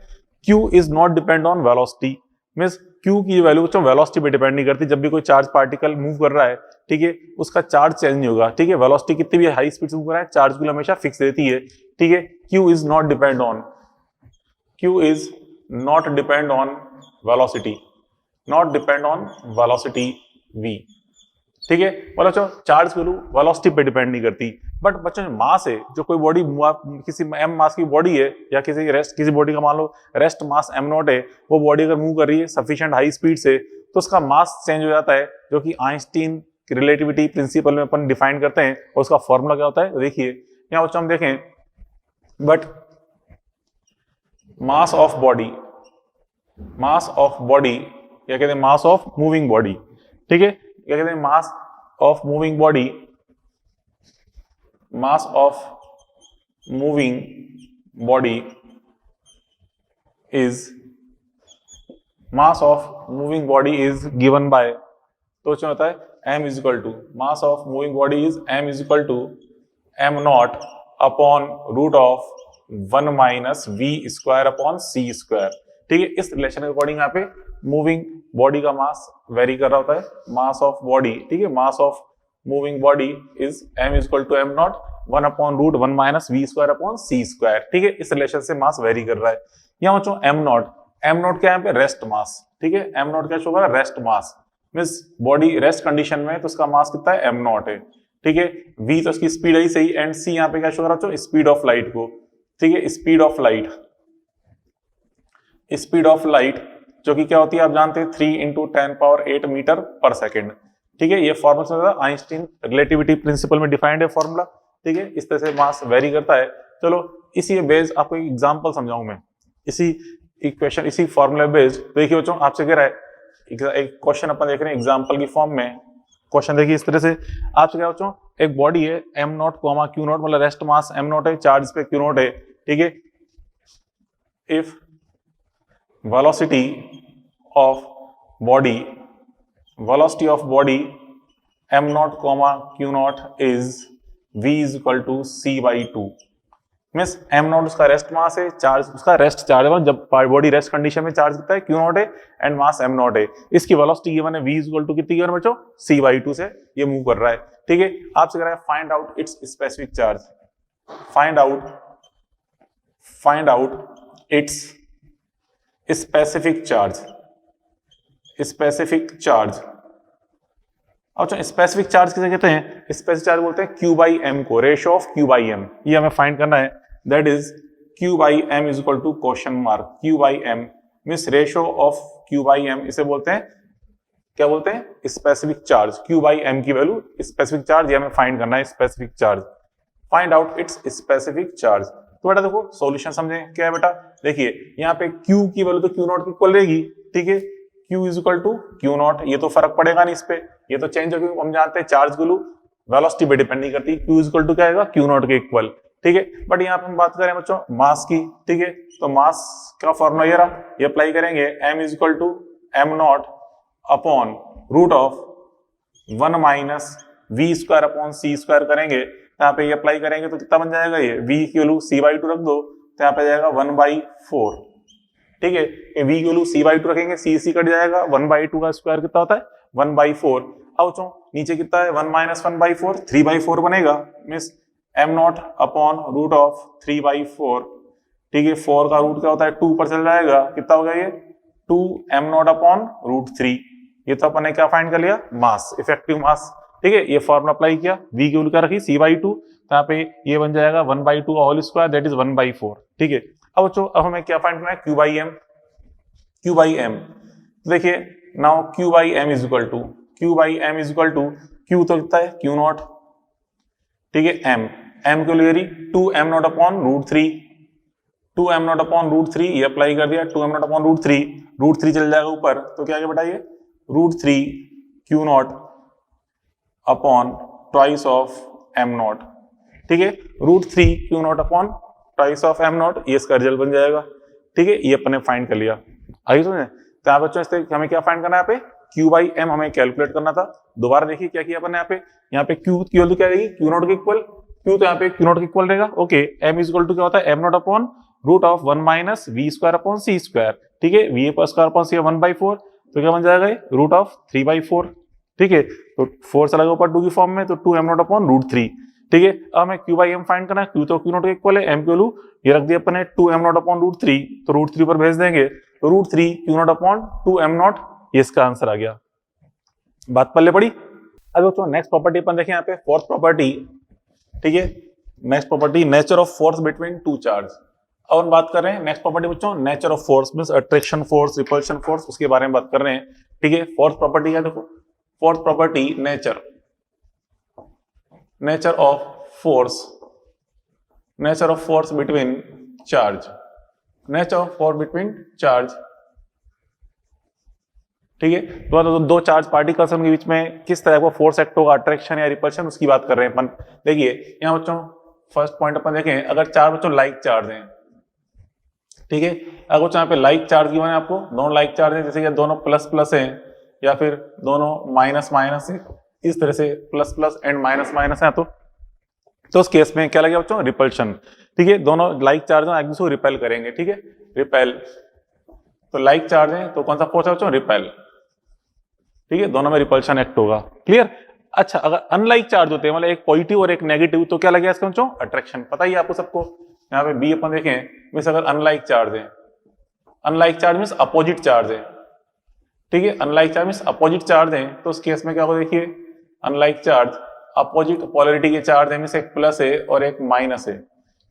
Q is not depend on velocity, means Q की वैल्यू बच्चों वेलोसिटी पे डिपेंड नहीं करती, जब भी कोई चार्ज पार्टिकल मूव कर रहा है, ठीक है, उसका चार्ज चेंज नहीं होगा, ठीक है, वेलोसिटी कितनी भी हाई स्पीड से मूव कर रहा है, चार्ज को हमेशा फिक्स रहती है, ठीक है, Q is not depend on velocity, V, ठीक है। मतलब बच्चों चार्ज वैल्यू वेलोसिटी पे डिपेंड नहीं करती, बट बच्चों मास है, जो कोई बॉडी किसी एम मास की बॉडी है या किसी बॉडी का मान लो रेस्ट मास एम नॉट है, वो बॉडी अगर मूव कर रही है सफिशिएंट हाई स्पीड से तो उसका मास चेंज हो जाता है, जो कि आइंस्टीन की रिलेटिविटी प्रिंसिपल में अपन डिफाइन करते हैं, और उसका फॉर्मूला क्या होता है देखिए यहाँ बच्चों हम देखें, बट मास ऑफ बॉडी या कहते हैं मास ऑफ मूविंग बॉडी, ठीक है, क्या कहते हैं mass of moving body is given by, तो क्या होता है m is equal to mass of moving body is m is equal to m not upon root of 1 minus v square upon c square, ठीक है। इस relation के according यहाँ पे मूविंग बॉडी का मास वेरी कर रहा होता है, मास ऑफ बॉडी, ठीक है, mass of moving body is m is equal to m not 1 upon root 1 minus v square upon c square, ठीक है। इस रिलेशन से मास वेरी कर रहा है। यहाँ बच्चों m नॉट क्या यहाँ पे रेस्ट मास, ठीक है, m नॉट क्या शो कर रहा है rest mass, means body rest condition में तो उसका मास कितना है m नॉट है, ठीक है। v तो उसकी स्पीड है सही, एंड c यहाँ पे क्या शो कर रहा है स्पीड ऑफ लाइट को, ठीक है, स्पीड ऑफ लाइट जो कि क्या होती है आप जानते हैं 3 इंटू 10⁸ मीटर पर सेकेंड, ठीक है। ये फॉर्मूला आइंस्टीन रिलेटिविटी प्रिंसिपल में डिफाइंड है फॉर्मूला, ठीक है। इस तरह से मास वेरी करता है। चलो इसी बेस्ड आपको एक एग्जांपल समझाऊं मैं, इसी इक्वेशन इसी फॉर्मूला बेस्ड। देखिए बच्चों आपसे कह रहा है एक क्वेश्चन अपन देख रहे हैं एग्जाम्पल की फॉर्म में। क्वेश्चन देखिए इस तरह से आपसे क्या बच्चों, एक बॉडी है m not comma q not, मतलब रेस्ट मास m नॉट है, चार्ज पे q नॉट है, ठीक है। If velocity of body m naught comma q naught is v is equal to c by 2, means m not उसका rest mass है, charge उसका rest charge है, जब बॉडी रेस्ट कंडीशन में चार्ज कितना है q नॉट है एंड मास m नॉट है। इसकी वेलोसिटी गिवन है v इज इक्वल टू कितनी गिवन बच्चों c by 2 से ये मूव कर रहा है, ठीक है। आपसे कह रहा है find out its specific charge, find out its specific charge. अच्छा स्पेसिफिक चार्ज किसे कहते हैं, स्पेसिफिक चार्ज बोलते हैं q बाई एम को, ratio of q by M, ये हमें फाइंड करना है, that is q by M is equal to question mark q by M means ratio of q by M, इसे बोलते हैं क्या बोलते हैं specific charge. q by M की वैल्यू स्पेसिफिक चार्ज, ये हमें फाइंड करना है specific charge, find out its specific charge. तो बेटा देखो सॉल्यूशन समझे क्या है बेटा, देखिए यहाँ पे q की वैल्यू तो q नॉट की इक्वल रहेगी, ठीक है, q is equal to q not, ये तो फर्क पड़ेगा नहीं इस पे, ये तो चेंज होगी, हम जानते हैं चार्ज वैल्यू वेलोसिटी पे डिपेंड नहीं करती, q इज इक्वल टू क्या आएगा q नॉट के इक्वल, ठीक है। बट यहाँ पे हम बात करें बच्चों मास की, ठीक है, तो मास का फॉर्मूला ये रहा, ये अप्लाई करेंगे m is equal to m not upon root of 1 minus v square upon c square करेंगे, यहाँ पे ये अप्लाई करेंगे तो कितना बन जाएगा, ये v की वैल्यू c बाई 2 रख दो तो यहाँ पे जाएगा 1/4, ठीक है। v की वैल्यू c बाई 2 रखेंगे, c कट जाएगा, 1/2 का स्क्वायर कितना होता है 1/4। अब बच्चों नीचे कितना है 1 माइनस 1/4 3/4 बनेगा, means m not upon root of 3/4, ठीक है। 4 का रूट क्या होता है 2 पर चल जाएगा, कितना हो गया ये 2 m नॉट अपॉन रूट 3, ये तो अपन ने क्या फाइंड कर लिया मास, इफेक्टिव मास, ठीक है। ये फॉर्मूला अप्लाई किया, v की वैल्यू क्या रखी c बाई 2, तो यहाँ पे ये बन जाएगा 1/2 का होल स्क्वायर दैट इज 1/4, ठीक है। अब बच्चों अब हमें क्या फाइंड करना है q बाई m, तो देखिए now q by m is equal to q तो कितना है q नॉट, ठीक है, m की value 2m not upon root 3, 2m not upon root 3 ये अप्लाई कर दिया, 2m नॉट अपॉन रूट 3 चल जाएगा ऊपर, तो क्या बताइए root 3 q not upon twice of m not, ठीक है, root 3 q not upon twice of m not, ये इसका रिजल्ट बन जाएगा, ठीक है। ये अपने फाइंड कर लिया, आइए समझे। तो यहाँ बच्चों इस हमें क्या फाइंड करना है यहाँ पे q बाई m हमें कैलकुलेट करना था। दोबारा देखिए क्या किया अपन यहाँ पे q की वैल्यू क्या रहेगी q नॉट के इक्वल, q तो यहाँ पे q नॉट के इक्वल रहेगा, okay. m is equal to क्या होता है m not upon root of 1 minus v square upon c square, ठीक है, v पर स्क्वायर अपॉन c 1/4, तो क्या बन जाएगा रूट ऑफ 3/4, ठीक है। तो 4 चला गया ऊपर 2 की फॉर्म में, तो 2m नॉट अपॉन रूट 3, ठीक है। अब हमें q बाई m फाइंड करना है, q तो q नॉट के इक्वल है, m की वैल्यू ये रख दिया अपन ने 2m नॉट अपॉन रूट 3, तो रूट 3 पर भेज देंगे, तो root 3 q not upon 2m not, ये इसका आंसर आ गया। बात पल्ले पड़ी। अब बच्चों नेक्स्ट प्रॉपर्टी अपन देखें यहाँ पे, फोर्थ प्रॉपर्टी, ठीक है, next property nature of force between two charge. अब हम बात कर रहे हैं नेक्स्ट प्रॉपर्टी बच्चों, nature of force means attraction force, repulsion force, उसके बारे में बात कर रहे हैं, ठीक है। फोर्थ प्रॉपर्टी है, देखो fourth property nature of force between charge, nature of force between charge, ठीक है। तो दो चार्ज पार्टिकल्स के बीच में किस तरह का फोर्स एक्ट होगा, अट्रैक्शन या रिपल्शन, उसकी बात कर रहे हैं अपन। देखिए यहाँ बच्चों फर्स्ट पॉइंट अपन देखें, अगर चार बच्चों लाइक चार्ज हैं, ठीक है, अगर बच्चों यहाँ पे लाइक चार्ज की मैंने आपको, दोनों लाइक चार्ज हैं, जैसे कि दोनों प्लस प्लस हैं या फिर दोनों माइनस माइनस है, इस तरह से plus plus and minus minus है, तो उस केस में क्या लगेगा बच्चों, रिपल्शन, ठीक है। दोनों लाइक चार्ज हैं, एक दूसरे को रिपेल करेंगे, ठीक है, रिपेल। तो लाइक चार्ज है तो कौन सा फोर्स है बच्चों, रिपेल, ठीक है, दोनों में रिपल्शन एक्ट होगा, क्लियर। अच्छा, अगर अनलाइक चार्ज होते हैं, मतलब एक पॉजिटिव और एक नेगेटिव, तो क्या लगेगा इसका बच्चों, अट्रैक्शन, पता ही आपको सबको। यहाँ पे बी अपन देखें, मींस अगर अनलाइक चार्ज है, unlike charge means opposite charge है, ठीक है, unlike charge means opposite charge है, तो उस केस में क्या होगा, देखिए अनलाइक चार्ज अपोजिट पोलैरिटी के चार्ज है, मींस एक प्लस है और एक माइनस है,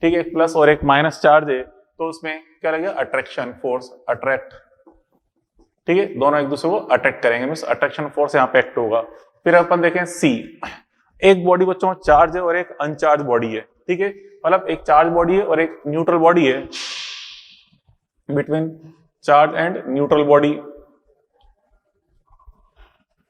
ठीक है, एक प्लस और एक माइनस चार्ज है, तो उसमें क्या लगेगा, अट्रैक्शन फोर्स, अट्रैक्ट, ठीक है, दोनों एक दूसरे को अट्रैक्ट करेंगे, मींस अट्रैक्शन फोर्स यहाँ पे एक्ट होगा। फिर अपन देखें सी, एक बॉडी बच्चों चार्ज है और एक अनचार्ज बॉडी है, ठीक है, मतलब एक चार्ज बॉडी है और एक न्यूट्रल बॉडी है, between charge and neutral body,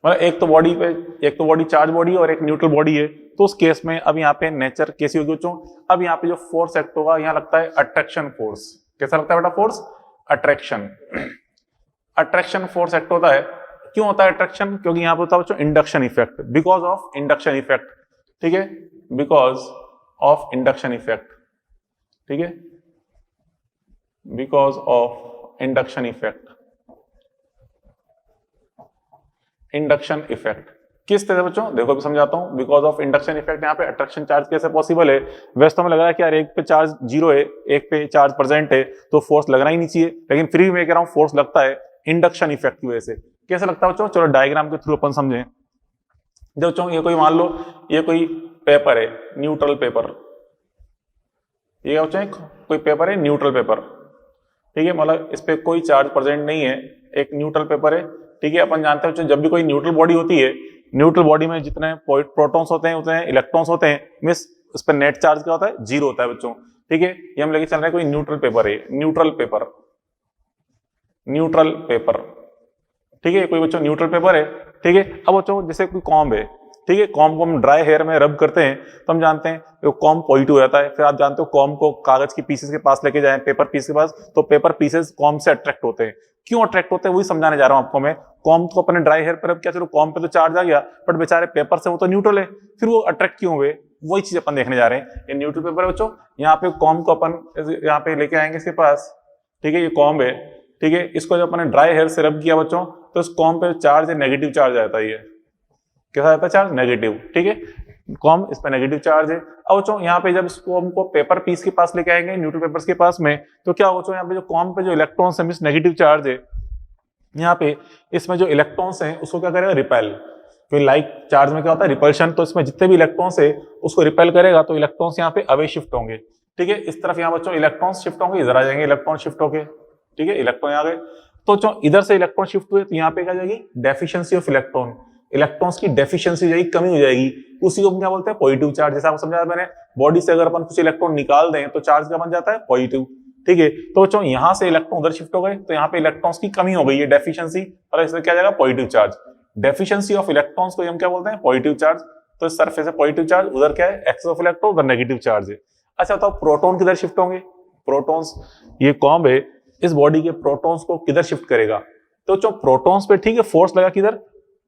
मतलब एक तो बॉडी चार्ज बॉडी है और एक न्यूट्रल बॉडी है, तो उस केस में अब यहाँ पे नेचर कैसी होगी बच्चों, अब यहाँ पे जो फोर्स एक्ट होगा, यहाँ लगता है अट्रैक्शन फोर्स। कैसा लगता है बेटा force, attraction, attraction force act होता है। क्यों होता है अट्रैक्शन, क्योंकि यहाँ पे होता है बच्चों induction effect, because of induction effect, ठीक है, बिकॉज ऑफ इंडक्शन इफेक्ट, ठीक है, because of induction effect, induction effect किस तरह बच्चों, देखो अभी समझाता हूं। बिकॉज ऑफ इंडक्शन इफेक्ट यहाँ पे अट्रैक्शन चार्ज कैसे पॉसिबल है, वैसे तो हमें लग रहा है कि यार एक पे चार्ज जीरो है, एक पे चार्ज प्रेजेंट है, तो फोर्स लगना ही नहीं चाहिए, लेकिन फिर भी मैं कह रहा हूं फोर्स लगता है इंडक्शन इफेक्ट की वजह से। कैसे लगता है बच्चों, चलो डायग्राम के थ्रू अपन समझें। जब बच्चों ये कोई मान लो ये कोई पेपर है, न्यूट्रल पेपर, ये बच्चों कोई पेपर है न्यूट्रल पेपर, ठीक है, मतलब इस पे कोई चार्ज प्रेजेंट नहीं है, एक न्यूट्रल पेपर है, ठीक है। अपन जानते हैं जब भी कोई न्यूट्रल बॉडी होती है, न्यूट्रल बॉडी में जितने प्रोटॉन्स होते हैं उतने इलेक्ट्रॉन्स होते हैं, मिस उस पर नेट चार्ज क्या होता है, जीरो होता है बच्चों, ठीक है। ये हम लेके चल रहे हैं कोई न्यूट्रल पेपर है, न्यूट्रल पेपर, न्यूट्रल पेपर, ठीक है, कोई बच्चों न्यूट्रल पेपर है, ठीक है। अब बच्चों जैसे कोई कॉम्ब है, ठीक है, कॉम्ब को हम ड्राई हेयर में रब करते हैं तो हम जानते हैं कॉम्ब पॉजिटिव हो जाता है। फिर आप जानते हो कॉम्ब को कागज की पीसेस के पास लेके जाएं, पेपर पीस के पास, तो पेपर पीसेस कॉम्ब से अट्रैक्ट होते हैं। क्यों अट्रैक्ट होते हैं वही समझाने जा रहा हूं आपको मैं। कॉम्ब को अपने ड्राई हेयर पर रब किया, चलो कॉम्ब पे तो चार्ज आ गया, बट बेचारे पेपर से वो तो न्यूट्रल है, फिर वो अट्रैक्ट क्यों हुए, वही चीज अपन देखने जा रहे हैं। ये न्यूट्रल पेपर है बच्चों, यहाँ पे कॉम्ब को अपन यहाँ पे लेके आएंगे इसके पास, ठीक है, ये कॉम्ब है, ठीक है, इसको जब अपने ड्राई हेयर से रब किया बच्चों, तो इस कॉम्ब पे चार्ज है, नेगेटिव चार्ज आता है, ये कैसा आता है चार्ज, नेगेटिव, ठीक है, कॉम्ब इस पे नेगेटिव चार्ज है। अब बच्चों यहाँ पे जब इसको हमको पेपर पीस के पास लेके आएंगे, न्यूट्रल पेपर्स के पास में, तो क्या बच्चों यहाँ पे जो कॉम्ब पे जो इलेक्ट्रॉन्स है, मींस नेगेटिव चार्ज है, यहाँ पे इसमें जो इलेक्ट्रॉन्स हैं उसको क्या करेगा, रिपेल। क्योंकि लाइक चार्ज में क्या होता है, रिपल्शन, तो इसमें जितने भी इलेक्ट्रॉन्स है उसको रिपेल करेगा, तो इलेक्ट्रॉन्स यहाँ पे अवे शिफ्ट होंगे, ठीक है, इस तरफ यहाँ बच्चों इलेक्ट्रॉन्स शिफ्ट होंगे, इधर आ जाएंगे इलेक्ट्रॉन शिफ्ट होके, ठीक है, इलेक्ट्रॉन आ गए, तो जो इधर से इलेक्ट्रॉन शिफ्ट हुए तो यहाँ पे क्या जाएगी, डेफिशिएंसी ऑफ इलेक्ट्रॉन, इलेक्ट्रॉन्स की डेफिशिएंसी जाएगी, कमी हो जाएगी, उसी को हम क्या बोलते हैं, पॉजिटिव चार्ज। जैसा आपको समझाया मैंने, बॉडी से अगर अपन कुछ इलेक्ट्रॉन निकाल दें तो चार्ज क्या बन जाता है, पॉजिटिव, ठीक है। तो बच्चों यहाँ से इलेक्ट्रॉन उधर शिफ्ट हो गए, तो यहाँ पे इलेक्ट्रॉन्स की कमी हो गई है, डेफिशिएंसी, और इसमें क्या जाएगा, positive charge. Deficiency of electrons को हम क्या बोलते हैं, पॉजिटिव चार्ज। तो इस सरफेस से पॉजिटिव चार्ज, उधर क्या है, एक्सेस ऑफ इलेक्ट्रॉन, उधर नेगेटिव चार्ज है। अच्छा बताओ प्रोटॉन किधर शिफ्ट होंगे, प्रोटॉन्स, ये कॉम्ब है, इस बॉडी के प्रोटॉन्स को किधर शिफ्ट करेगा, तो जो प्रोटॉन्स पे, ठीक है, फोर्स लगा किधर,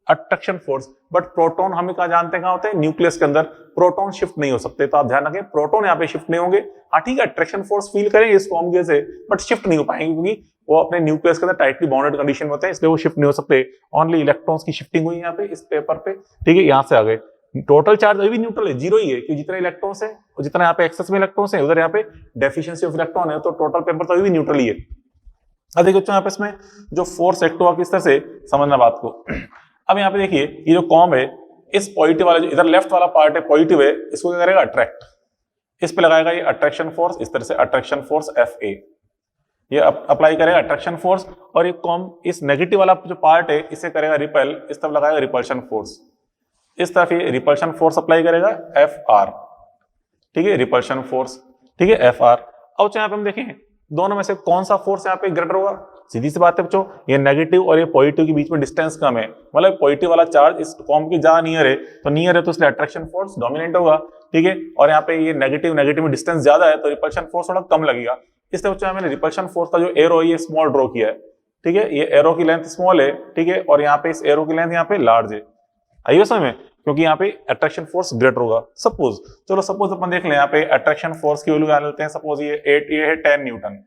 अट्रैक्शन फोर्स, बट प्रोटॉन हमें कहा जानते हैं कहां होते हैं, न्यूक्लियस के अंदर, प्रोटॉन शिफ्ट नहीं हो सकते, तो आप ध्यान रखें प्रोटॉन यहाँ पे शिफ्ट नहीं होंगे। हाँ ठीक है, अट्रैक्शन फोर्स फील करेंगे इस कॉम्ब से, बट शिफ्ट नहीं हो पाएंगे, क्योंकि वो अपने न्यूक्लियस के अंदर टाइटली बाउंडेड कंडीशन में होते हैं, इसलिए वो शिफ्ट नहीं हो सकते। ओनली इलेक्ट्रॉन्स की शिफ्टिंग हुई यहाँ पे इस पेपर पे, ठीक है, यहाँ से आ गए। टोटल चार्ज अभी न्यूट्रल है, जीरो ही है, क्योंकि जितने इलेक्ट्रॉन्स है और जितना यहाँ पे एक्सेस में इलेक्ट्रॉन्स है, उधर यहाँ पे डेफिशिएंसी ऑफ इलेक्ट्रॉन है, तो टोटल पेपर तो अभी भी न्यूट्रल ही है। अब देखिए यहाँ पे इसमें जो फोर्स एक्ट हुआ किस तरह से समझना बात को। अब यहाँ पे देखिए ये जो कॉम्ब है, इस पॉजिटिव वाला जो इधर लेफ्ट वाला पार्ट है पॉजिटिव है, इसको क्या करेगा अट्रैक्ट, इस पे लगाएगा ये अट्रैक्शन फोर्स, इस तरह से अट्रैक्शन फोर्स Fa, ये अप्लाई करेगा अट्रैक्शन फोर्स, और ये इस नेगेटिव वाला जो पार्ट है इसे करेगा रिपेल, इस तरफ लगाएगा रिपल्शन फोर्स, इस तरफ ये रिपल्शन फोर्स अप्लाई करेगा Fr, ठीक है, रिपल्शन फोर्स, ठीक है, Fr। अब यहाँ पे हम देखें दोनों में से कौन सा फोर्स यहाँ पे ग्रेटर होगा, सीधी सी बात है बच्चों, ये नेगेटिव और ये पॉजिटिव के बीच में डिस्टेंस कम है, मतलब पॉजिटिव वाला चार्ज इस कॉम की ज्यादा नियर है, तो नियर है तो इसलिए अट्रैक्शन फोर्स डोमिनेंट होगा, ठीक है, और यहाँ पे ये नेगेटिव में डिस्टेंस ज्यादा है तो रिपल्शन फोर्स थोड़ा कम लगेगा। इसलिए बच्चों मैंने रिपल्शन फोर्स का जो एरो है ये स्मॉल ड्रॉ किया है, ठीक है, ये एरो की लेंथ स्मॉल है, ठीक है, और यहाँ पे इस एरो की लेंथ यहाँ पे लार्ज है, आइए समझ में, क्योंकि यहाँ पे अट्रैक्शन फोर्स ग्रेटर होगा। सपोज, चलो सपोज अपन देख लें यहाँ पे अट्रैक्शन फोर्स की वैल्यू लेते हैं, सपोज ये है 10 न्यूटन,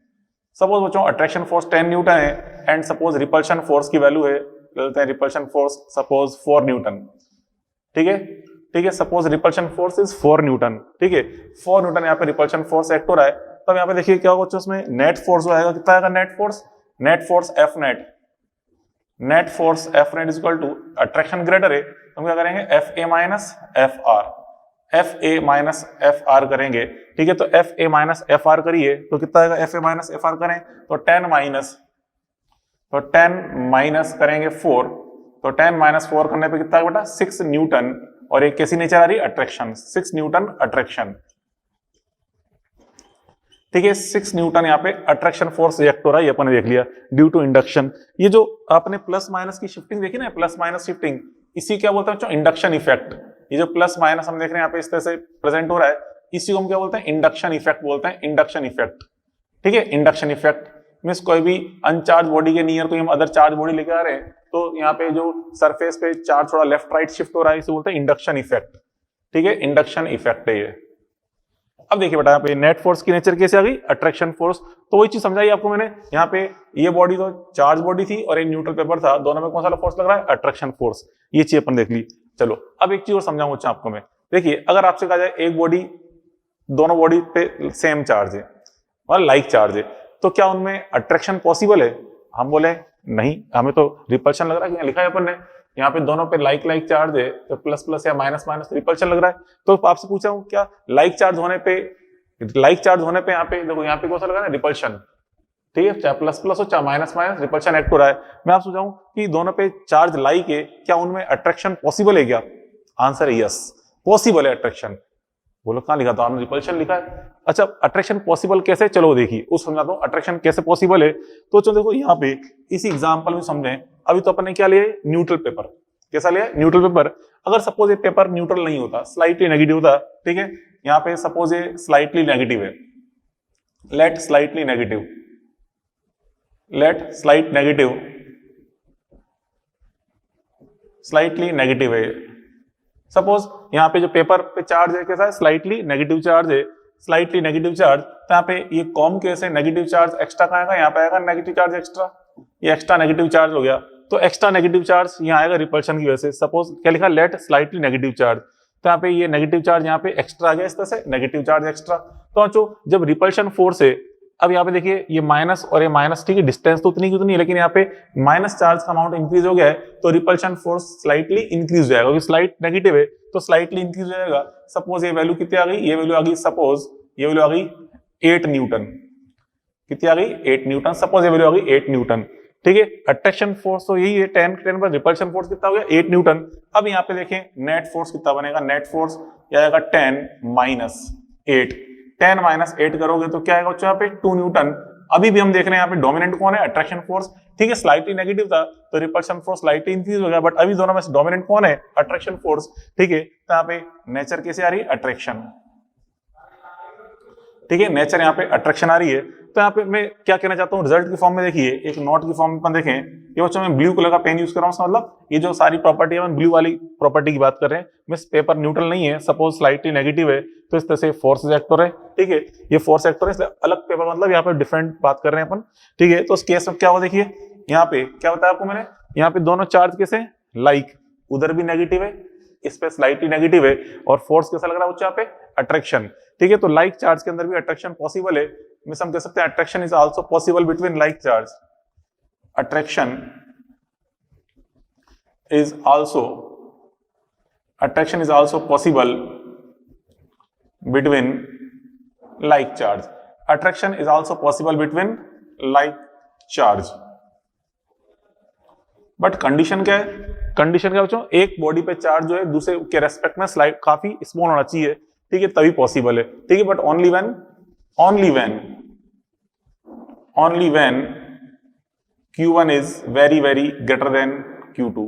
सपोज बच्चों अट्रैक्शन फोर्स 10 न्यूटन है, एंड सपोज रिपल्शन फोर्स की वैल्यू है, लेते हैं रिपल्शन फोर्स सपोज 4 न्यूटन, ठीक है, ठीक है, suppose repulsion force is 4 Newton, ठीक है, 4 न्यूटन यहाँ पे रिपल्शन फोर्स एक्ट हो रहा है, तब यहाँ पे देखिए क्या होगा उसमें नेट फोर्स जो आएगा, कितना आएगा net force F net force F net is equal to attraction greater है, हम क्या करेंगे Fa माइनस एफ आर करेंगे, ठीक है, तो Fa माइनस एफ आर करिए तो कितना आएगा, Fa माइनस एफ आर करें तो 10 माइनस करेंगे 4, तो 10 माइनस 4 करने पे कितना बेटा 6 न्यूटन, और एक कैसी नेचर आ रही है अट्रैक्शन, 6 न्यूटन अट्रैक्शन, ठीक है, 6 न्यूटन यहाँ पे अट्रैक्शन फोर्स रिएक्ट हो रहा है, ये अपन ने देख लिया ड्यू टू इंडक्शन। ये जो आपने प्लस माइनस की शिफ्टिंग देखी ना, प्लस माइनस शिफ्टिंग, इसी क्या बोलते हैं इंडक्शन इफेक्ट, ये जो प्लस माइनस हम देख रहे हैं यहाँ पे इस तरह से प्रेजेंट हो रहा है, इसी को हम क्या बोलते हैं इंडक्शन इफेक्ट बोलते हैं, इंडक्शन इफेक्ट, ठीक है, इंडक्शन इफेक्ट मींस कोई भी अनचार्ज बॉडी के नियर कोई हम अदर चार्ज बॉडी लेके आ रहे हैं, तो यहाँ पे जो सरफेस पे चार्ज थोड़ा लेफ्ट राइट शिफ्ट हो रहा है, इसे बोलते हैं इंडक्शन इफेक्ट, ठीक है, इंडक्शन इफेक्ट है ये। अब देखिए बेटा यहाँ पे नेट फोर्स की नेचर कैसे आ गई, अट्रैक्शन फोर्स, तो वही चीज समझाई आपको मैंने, यहाँ पे ये बॉडी तो चार्ज बॉडी थी और एक न्यूट्रल पेपर था, दोनों में कौन सा फोर्स लग रहा है, अट्रैक्शन फोर्स, ये चीज अपन देख ली। चलो अब एक चीज और समझाऊंगा आपको मैं, देखिए अगर आपसे कहा जाए एक बॉडी, दोनों बॉडी पे सेम चार्ज है और लाइक चार्ज है, तो क्या उनमें अट्रैक्शन पॉसिबल है, हम बोले नहीं, हमें तो रिपल्शन लग रहा है, लिखा है अपन ने यहाँ पे दोनों पे लाइक चार्ज है, तो प्लस प्लस या माइनस माइनस रिपल्शन लग रहा है, तो आपसे पूछा हूँ क्या लाइक चार्ज होने पे यहाँ पे देखो यहाँ पे कौन सा लगा ना रिपल्शन, ठीक है, चाहे प्लस प्लस हो चाहे माइनस माइनस रिपल्शन एक्ट हो रहा है। मैं आपसे पूछा हूँ कि दोनों पे चार्ज लाइक है, क्या उनमें अट्रैक्शन पॉसिबल है क्या, आंसर है यस, पॉसिबल है अट्रैक्शन। बोलो कहाँ लिखा था आपने, रिपल्शन लिखा है, अच्छा अट्रैक्शन पॉसिबल कैसे, चलो देखिए उस समझाता हूँ अट्रैक्शन कैसे पॉसिबल है। तो चलो देखो यहाँ पे इसी एग्जांपल में समझें, अभी तो अपन ने क्या लिया न्यूट्रल पेपर, कैसा लिया न्यूट्रल पेपर, अगर सपोज ये पेपर न्यूट्रल नहीं होता, स्लाइटली नेगेटिव होता, ठीक है, यहाँ पे सपोज ये स्लाइटली नेगेटिव है, लेट स्लाइट स्लाइटली नेगेटिव है, सपोज यहाँ पे जो पेपर पे चार्ज है कैसा है, स्लाइटली नेगेटिव चार्ज है, स्लाइटली नेगेटिव चार्ज, तो यहाँ पे ये कॉम कैसे नेगेटिव चार्ज एक्स्ट्रा कहाँ आएगा, यहाँ पे आएगा नेगेटिव चार्ज एक्स्ट्रा, ये एक्स्ट्रा नेगेटिव चार्ज हो गया, तो एक्स्ट्रा नेगेटिव चार्ज यहाँ आएगा रिपल्शन की वजह से। सपोज क्या लिखा, लेट स्लाइटली नेगेटिव चार्ज, तो यहाँ पे ये नेगेटिव चार्ज यहाँ पे एक्स्ट्रा आ गया, इस तरह से नेगेटिव चार्ज एक्स्ट्रा। तो जब रिपल्शन फोर्स है, अब यहाँ पे देखिए ये माइनस और ये माइनस, ठीक है, डिस्टेंस तो उतनी की उतनी है, लेकिन यहाँ पे माइनस चार्ज का अमाउंट इंक्रीज हो गया है, तो रिपल्शन फोर्स स्लाइटली इंक्रीज हो जाएगा, क्योंकि स्लाइट नेगेटिव है तो स्लाइटली इंक्रीज हो जाएगा। सपोज ये वैल्यू कितनी आ गई, ये वैल्यू आ गई, सपोज ये वैल्यू आ गई 8 न्यूटन, कितनी आ गई 8 न्यूटन, सपोज ये वैल्यू आ गई 8 न्यूटन, ठीक है। अट्रैक्शन फोर्स तो यही है 10 पर, रिपल्शन फोर्स कितना हो गया 8 न्यूटन। अब यहाँ पे देखें नेट फोर्स कितना बनेगा, नेट फोर्स क्या आएगा 10 माइनस 8, 10 माइनस 8 करोगे तो क्या आएगा यहाँ पे 2 न्यूटन। अभी भी हम देख रहे हैं यहाँ पे डोमिनेंट कौन है, अट्रैक्शन फोर्स, ठीक है, स्लाइटली नेगेटिव था तो रिपल्शन फोर्स स्लाइटली इंक्रीज हो गया, बट अभी दोनों में से डोमिनेंट कौन है, अट्रैक्शन फोर्स, ठीक है। तो यहाँ पे नेचर कैसे आ रही है, अट्रैक्शन, ठीक है, नेचर यहाँ पे अट्रैक्शन आ रही है। तो यहाँ पे मैं क्या कहना चाहता हूँ, रिजल्ट की फॉर्म में देखिए, एक नोट की फॉर्म में अपन देखें, ये बच्चों में ब्लू कलर का पेन यूज कर रहा हूँ, मतलब ये जो सारी प्रॉपर्टी है ब्लू वाली प्रॉपर्टी की बात कर रहे हैं। मिस पेपर न्यूट्रल नहीं है, सपोज स्लाइटली नेगेटिव है, तो इस तरह से फोर्स एक्ट हो रहे हैं, ठीक है, ये फोर्स एक्ट हो रहे हैं, इसलिए अलग पेपर, मतलब यहाँ पे डिफरेंट बात कर रहे हैं अपन, ठीक है। तो उस केस में क्या हो, देखिए यहाँ पे क्या बताया आपको मैंने, यहाँ पे दोनों चार्ज कैसे लाइक, उधर भी नेगेटिव है, इस पे स्लाइटली नेगेटिव है, और फोर्स कैसा लग रहा है यहाँ पे अट्रैक्शन, ठीक है। तो लाइक चार्ज के अंदर भी अट्रैक्शन पॉसिबल है, मिस हम कह सकते हैं attraction is also possible between like charge, attraction is also attraction is also possible between like charge. Attraction is also possible between like charge. But condition क्या है? कंडीशन क्या बच्चों? एक बॉडी पे चार्ज जो है दूसरे के रेस्पेक्ट में स्लाइड काफी स्मॉल होना चाहिए, ठीक है, तभी पॉसिबल है, ठीक है। But only when Q1 is very very greater than Q2,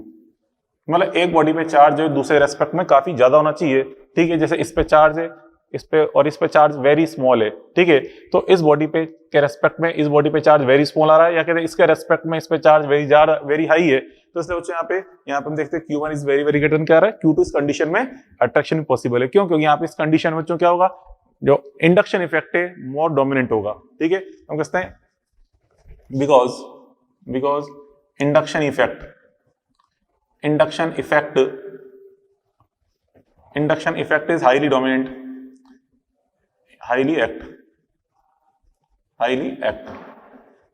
मतलब एक बॉडी पे चार्ज जो है दूसरे रेस्पेक्ट में काफी ज्यादा होना चाहिए, ठीक है। जैसे इस पे चार्ज है, इस पे और इस पे चार्ज वेरी स्मॉल है, ठीक है। तो इस बॉडी पे के रेस्पेक्ट में इस बॉडी पे चार्ज वेरी स्मॉल आ रहा है, या कहते हैं इसके रेस्पेक्ट में इस पे चार्ज वेरी हाई है। तो इसलिए बच्चों यहाँ पे हम देखते हैं Q1 is very very greater than क्या आ रहा है, Q2। इस कंडीशन में अट्रैक्शन पॉसिबल है। क्यों? क्योंकि यहाँ पे इस कंडीशन में बच्चों क्या होगा, जो इंडक्शन इफेक्ट है मोर डोमिनेंट होगा, ठीक है। हम कहते हैं because induction effect is highly dominant, highly act,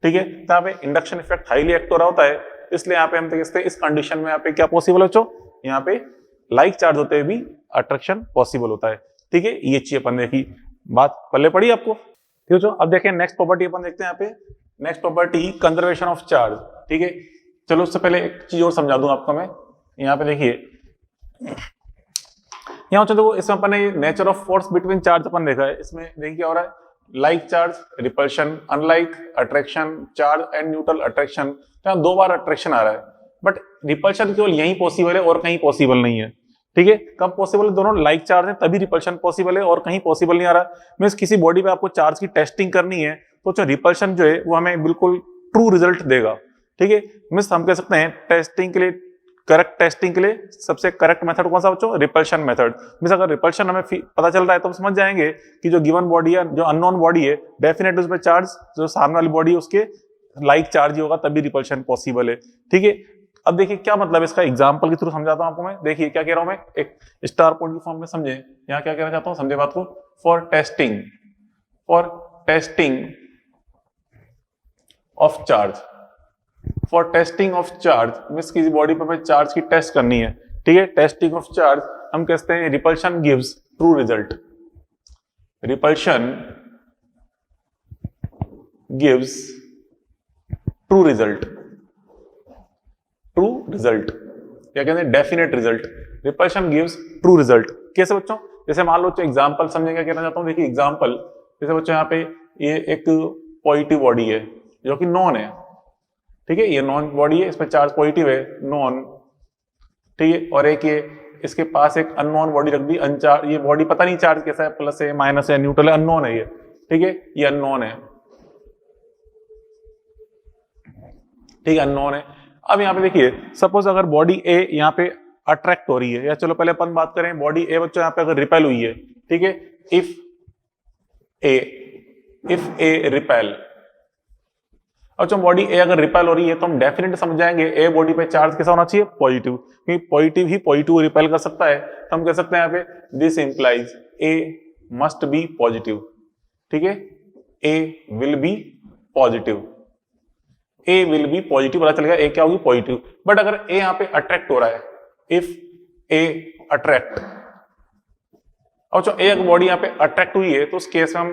ठीक है। तो यहाँ पे इंडक्शन इफेक्ट हाईली एक्ट हो रहा होता है, इसलिए यहाँ पे हम देखते हैं इस कंडीशन में यहाँ पे क्या पॉसिबल है बच्चों, यहाँ पे लाइक चार्ज होते हुए भी अट्रैक्शन पॉसिबल होता है, ठीक है। ये चीज अपन देखी, बात पल्ले पड़ी आपको, ठीक है बच्चों। अब देखें नेक्स्ट प्रॉपर्टी अपन देखते हैं यहाँ पे, next property conservation of charge, ठीक है। चलो उससे पहले एक चीज और समझा दूं आपको मैं। यहाँ पे देखिए, यहाँ देखो इसमें अपन ने nature of force between charge अपन देखा है, इसमें देखिए क्या हो रहा है, like charge repulsion, unlike attraction charge and neutral attraction. तो यहाँ 2 बार अट्रैक्शन आ रहा है, बट रिपल्शन केवल यहीं पॉसिबल है और कहीं पॉसिबल नहीं है, ठीक है। कब पॉसिबल है? दोनों लाइक चार्ज है तभी रिपल्शन पॉसिबल है, और कहीं पॉसिबल नहीं आ रहा। मींस किसी बॉडी पे आपको चार्ज की टेस्टिंग करनी है तो जो रिपल्शन जो है वो हमें बिल्कुल ट्रू रिजल्ट देगा, ठीक है। मींस हम कह सकते हैं टेस्टिंग के लिए, करेक्ट टेस्टिंग के लिए सबसे करेक्ट मेथड कौन सा बच्चों? Repulsion method. मींस अगर रिपल्शन हमें पता चल रहा है तो हम समझ जाएंगे कि जो गिवन बॉडी है, जो अननोन बॉडी है, डेफिनेटली उसमें चार्ज, जो सामने वाली बॉडी है उसके लाइक चार्ज ही होगा, तभी रिपल्शन पॉसिबल है, ठीक है। अब देखिए क्या मतलब इसका एग्जांपल के थ्रू समझाता हूं आपको मैं। देखिए क्या कह रहा हूं मैं, एक स्टार पॉइंट की फॉर्म में समझे। यहाँ क्या कहना चाहता हूं, समझे बात को। For testing of charge, means किसी बॉडी पे चार्ज की टेस्ट करनी है, ठीक है। टेस्टिंग ऑफ चार्ज हम कहते हैं रिपल्शन गिव्स ट्रू रिजल्ट, या कहते हैं definite result. Repulsion gives true result कैसे बच्चों? जैसे मान लो एग्जांपल समझे, क्या कहना चाहता हूं। देखिए एग्जांपल, जैसे बच्चों यहाँ पे ये एक पॉजिटिव बॉडी है जो कि नॉन है, ठीक है। ये नॉन बॉडी है, इस पर चार्ज पॉजिटिव है, नॉन, ठीक है। और एक ये इसके पास एक अननोन बॉडी रख दी, अनचार्ज। ये बॉडी पता नहीं चार्ज कैसा है, प्लस है, माइनस है, न्यूट्रल है, अननोन है ये, ठीक है। ये अननोन है, ठीक है, अननोन है। अब यहाँ पे देखिए, सपोज अगर बॉडी ए यहाँ पे अट्रैक्ट हो रही है, या चलो पहले अपन बात करें बॉडी ए बच्चों यहाँ पे अगर रिपेल हुई है, ठीक है। इफ ए रिपेल, अच्छा बॉडी ए अगर रिपेल हो रही है तो हम डेफिनेटली समझ जाएंगे ए बॉडी पे चार्ज कैसा होना चाहिए, पॉजिटिव, क्योंकि पॉजिटिव ही पॉजिटिव रिपेल कर सकता है। तो हम कह सकते हैं यहाँ पे this implies A must be positive, ठीक है। ए विल बी पॉजिटिव, पता चल गया ए क्या होगी, पॉजिटिव। बट अगर ए यहाँ पे अट्रैक्ट हो रहा है, इफ ए अट्रैक्ट, अच्छा ए अगर बॉडी यहाँ पे अट्रैक्ट हुई है तो उस केस में हम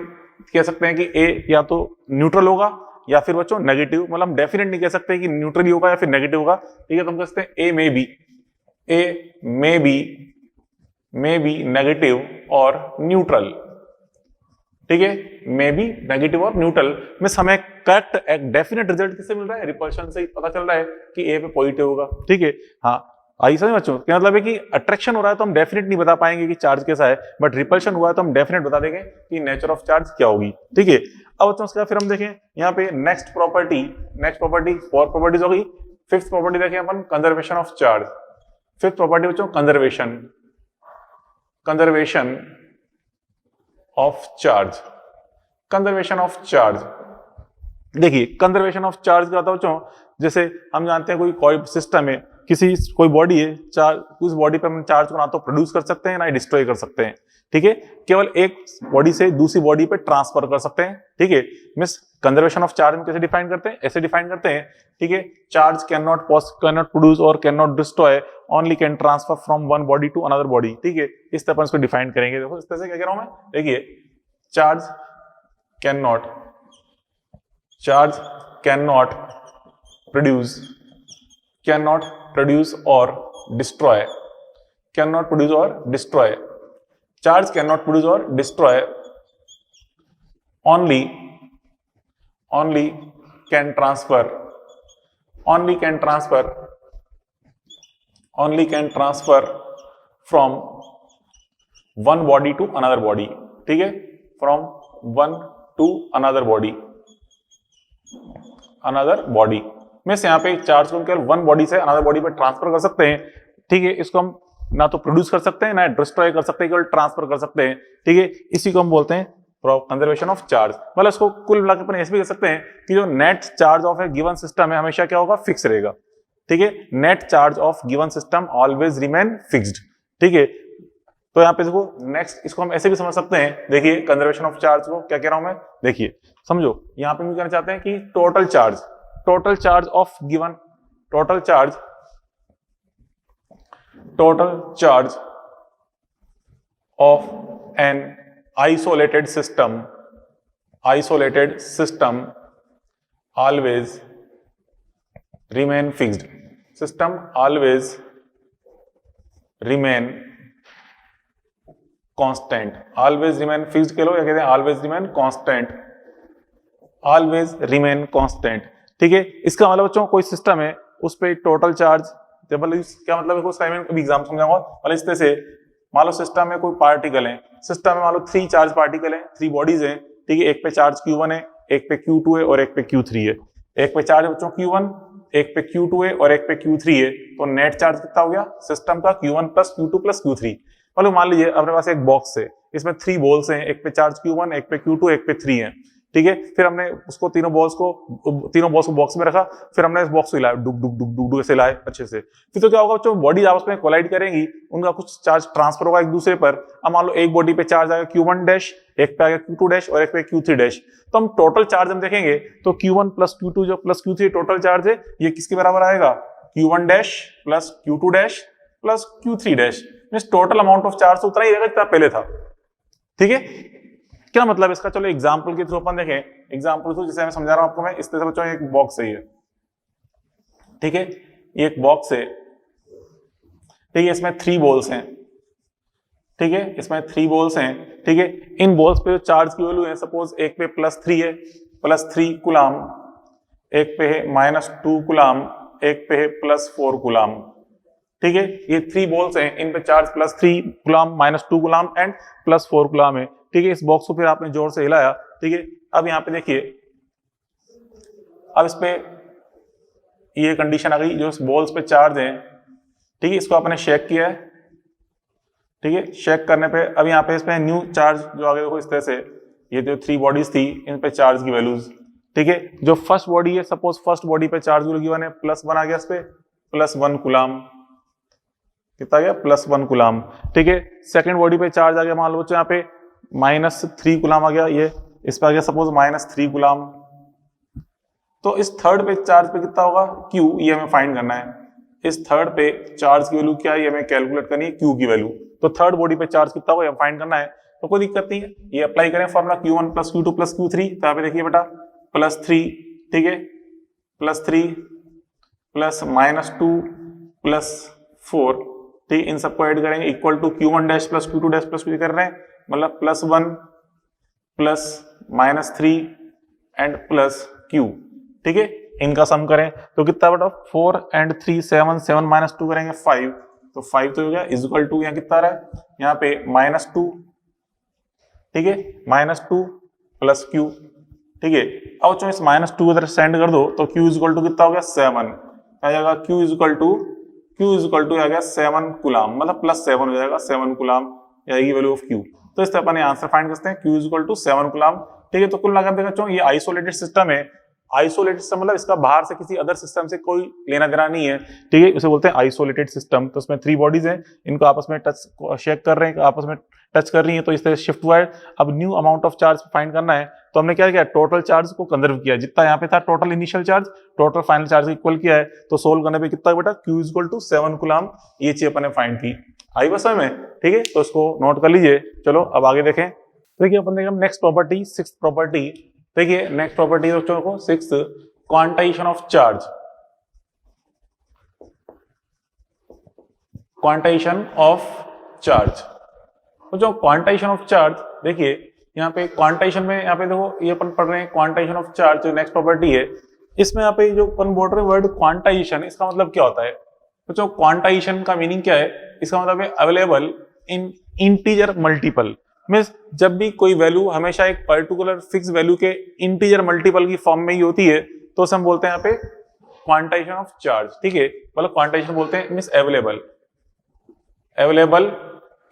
कह सकते हैं कि ए या तो न्यूट्रल होगा या फिर बच्चों नेगेटिव, मतलब हम डेफिनेट नहीं कह सकते कि न्यूट्रल ही होगा या फिर नेगेटिव होगा, ठीक है। तो हम कह सकते हैं ए मे बी नेगेटिव और न्यूट्रल, ठीक है। मे बी नेगेटिव और न्यूट्रल में हमें करेक्ट एक डेफिनेट रिजल्ट किससे मिल रहा है, रिपल्शन से ही पता चल रहा है कि ए पे पॉजिटिव होगा, ठीक है। हाँ आई समझ बच्चों, क्या मतलब है कि अट्रैक्शन हो रहा है तो हम डेफिनेट नहीं बता पाएंगे कि चार्ज कैसा है, बट रिपल्शन हुआ है तो हम डेफिनेट बता देंगे कि नेचर ऑफ चार्ज क्या होगी, ठीक है। अब बच्चों उसके बाद फिर हम देखें यहाँ पे नेक्स्ट प्रॉपर्टी 4 प्रॉपर्टीज हो गई। 5th प्रॉपर्टी देखें अपन, conservation of charge. 5th property बच्चों कंजर्वेशन ऑफ चार्ज। देखिए कंजर्वेशन ऑफ चार्ज क्या होता है बच्चों, जैसे हम जानते हैं कोई सिस्टम है, कोई बॉडी है, उस बॉडी पे हम चार्ज को ना तो प्रोड्यूस कर सकते हैं ना ही डिस्ट्रॉय कर सकते हैं, ठीक है। केवल एक बॉडी से दूसरी बॉडी पे ट्रांसफर कर सकते हैं, ठीक है। मींस कंजर्वेशन ऑफ चार्ज में कैसे डिफाइन करते हैं, ऐसे डिफाइन करते हैं, ठीक है, चार्ज कैन नॉट प्रोड्यूस और can not destroy, only can transfer from one body to another body, ठीक है, इस तरह इसको डिफाइन करेंगे। देखो इस तरह से क्या कह रहा हूं मैं, देखिए चार्ज कैन नॉट प्रोड्यूस और destroy, charge can not produce और destroy, only can transfer from one body to another body, ठीक है, from one to another body में से यहाँ पे चार्ज को केवल वन बॉडी से अनदर बॉडी पे ट्रांसफर कर सकते हैं, ठीक है, इसको हम ना तो प्रोड्यूस कर सकते हैं ना डिस्ट्रॉय कर सकते हैं, केवल ट्रांसफर कर सकते हैं, ठीक है, इसी को हम बोलते हैं कंजर्वेशन ऑफ चार्ज। मतलब इसको कुल मिलाकर अपन ऐसे भी कह सकते हैं कि जो net charge of A given system है हमेशा क्या होगा, फिक्स रहेगा, ठीक है, net charge of given system always remain fixed, ठीक है। तो यहाँ पे देखो नेक्स्ट इसको हम ऐसे भी समझ सकते हैं, देखिए कंजर्वेशन ऑफ चार्ज को क्या कह रहा हूं मैं, देखिए समझो यहाँ पे हम कहना चाहते हैं कि total charge of an isolated system always remain fixed, constant, always remain fixed कह लो या कहते हैं always remain constant, ठीक है। इसका मतलब बच्चों कोई सिस्टम है उस पे टोटल चार्ज, मतलब क्या मतलब है, उसका मैं कभी एग्जाम समझाऊंगा। मतलब इस तरह से मान लो सिस्टम में कोई पार्टिकल है, सिस्टम में मान लो 3 चार्ज पार्टिकल है, 3 बॉडीज हैं, ठीक है, एक पे चार्ज Q1 है, एक पे Q2 है और एक पे Q3 है, एक पे चार्ज बच्चों Q1, एक पे Q2 है और एक पे Q3 है, तो नेट चार्ज कितना हो गया सिस्टम का, Q1 plus Q2 plus Q3। मतलब मान लीजिए अपने पास एक बॉक्स है, इसमें 3 बॉल्स हैं, एक पे चार्ज Q1, एक पे Q2, एक पे 3 है, ठीक है, फिर हमने उसको तीनों बॉल्स को बॉक्स में रखा, फिर हमने इस बॉक्स को हिलाया, डुक डुक डुक डुक ऐसे हिलाए अच्छे से, फिर तो क्या होगा बच्चों, बॉडी आपस में कोलाइड करेंगी, उनका कुछ चार्ज ट्रांसफर होगा एक दूसरे पर। अब मान लो एक बॉडी पे चार्ज आएगा Q1 डैश, एक पे आएगा Q2 डैश और एक पे Q3 डैश, तो हम टोटल चार्ज हम देखेंगे तो Q1 प्लस Q2 जो प्लस Q3 टोटल चार्ज है ये किसके बराबर आएगा, Q1 dash plus Q2 dash plus Q3 dash, means total amount of charge उतना ही रहेगा जितना पहले था, ठीक है। क्या मतलब इसका, चलो एग्जांपल के थ्रू अपन देखें, एग्जांपल थ्रू जैसे मैं समझा रहा हूं आपको मैं, इस तरह से बच्चों एक बॉक्स है ये, ठीक है, ये एक बॉक्स है, ठीक है, इसमें 3 बॉल्स हैं, ठीक है, इसमें 3 बॉल्स हैं, ठीक है, इन बॉल्स पे जो चार्ज की वैल्यू है, सपोज एक पे +3 है, +3 कूलम, एक पे है -2 कूलम, एक पे है +4 कूलम, ठीक है, ये 3 बॉल्स हैं, इन पे charge +3 coulomb, -2 coulomb and +4 coulomb है, ठीक है। इस बॉक्स को फिर आपने जोर से हिलाया, ठीक है, अब यहाँ पे देखिए, अब इस पे ये कंडीशन आ गई, जो इस बॉल्स पे चार्ज है, ठीक है, इसको आपने शेक किया है, ठीक है, शेक करने पे अब यहाँ पे इसमें न्यू चार्ज जो आ गया, देखो इस तरह से, ये जो 3 बॉडीज थी इन पे चार्ज की वैल्यूज, ठीक है, जो फर्स्ट बॉडी है, सपोज फर्स्ट बॉडी पे चार्ज गिवन है +1 आ गया, इस पे +1 कूलम, कितना गया +1 कूलम, ठीक है। सेकंड बॉडी पे चार्ज आ गया, मान लो बच्चों यहाँ पे -3 कूलम आ गया, ये इस पे आ गया सपोज -3 कूलम, तो इस थर्ड पे चार्ज पे कितना होगा Q, ये हमें फाइंड करना है, इस थर्ड पे चार्ज की वैल्यू क्या है ये हमें कैलकुलेट करनी है Q की वैल्यू, तो थर्ड बॉडी पे चार्ज कितना होगा ये फाइंड करना है, तो कोई दिक्कत नहीं है, ये अप्लाई करें formula Q1 plus Q2 plus Q3, तो यहाँ पे देखिए बेटा +3, ठीक है, +3 प्लस -2 प्लस 4, ठीक, इन सबको ऐड करेंगे equal to Q1 dash plus Q2 dash plus Q3 कर रहे हैं, मतलब +1 प्लस -3 एंड प्लस Q, ठीक है, इनका सम करें तो कितना बेटा 4 एंड 3 7 7 -2 करेंगे 5, तो 5 तो हो गया इक्वल टू, यहाँ कितना रहा है यहाँ पे -2, ठीक है, -2 प्लस Q, ठीक है। अब जो इस -2 इधर सेंड कर दो तो Q इक्वल टू कितना हो गया 7, आ जाएगा Q इक्वल टू आ गया 7 कूलम, मतलब +7 हो जाएगा, 7 कूलम आएगी वैल्यू ऑफ Q, तो इस तरह अपन आंसर फाइंड करते हैं Q इक्वल टू 7 कूलम, ठीक है। तो कुल मिलाकर देखो ये आइसोलेटेड सिस्टम है, आइसोलेटेड सिस्टम मतलब इसका बाहर से किसी अदर सिस्टम से कोई लेना देना नहीं है, ठीक है, उसे बोलते हैं आइसोलेटेड सिस्टम। तो उसमें 3 बॉडीज हैं, इनको आपस में टच शेक कर रहे हैं, आपस में टच कर रही है, तो इस तरह शिफ्ट हुआ है। अब new amount of charge find करना है, तो हमने क्या किया, टोटल चार्ज को कंजर्व किया, जितना यहाँ पे था total initial charge total final charge equal किया है। तो सोल्व करने पे कितना बेटा, Q इक्वल टू 7 कूलम, ये चीज अपन ने फाइंड की। आई बस में, ठीक है, तो इसको नोट कर लीजिए। चलो अब आगे देखें। देखिए अपन देखें नेक्स्ट प्रॉपर्टी, 6th प्रॉपर्टी। देखिए नेक्स्ट प्रॉपर्टी बच्चों को 6th, quantization of charge. Quantization of charge, तो जो क्वांटाइजेशन ऑफ चार्ज, देखिए यहाँ पे क्वांटाइजेशन में, यहाँ पे देखो ये अपन पढ़ रहे हैं क्वांटाइजेशन ऑफ चार्ज, जो नेक्स्ट प्रॉपर्टी है, इसमें यहाँ पे जो अपन बोल रहे हैं वर्ड क्वांटाइजेशन, इसका मतलब क्या होता है? तो जो क्वांटाइजेशन का मीनिंग क्या है, इसका मतलब है available in integer multiple. Means जब भी कोई वैल्यू हमेशा एक पर्टिकुलर फिक्स वैल्यू के इंटीजर मल्टीपल की फॉर्म में ही होती है, तो उसे हम बोलते हैं यहाँ पे क्वांटाइजेशन ऑफ चार्ज, ठीक है, मतलब क्वांटाइजेशन बोलते हैं means available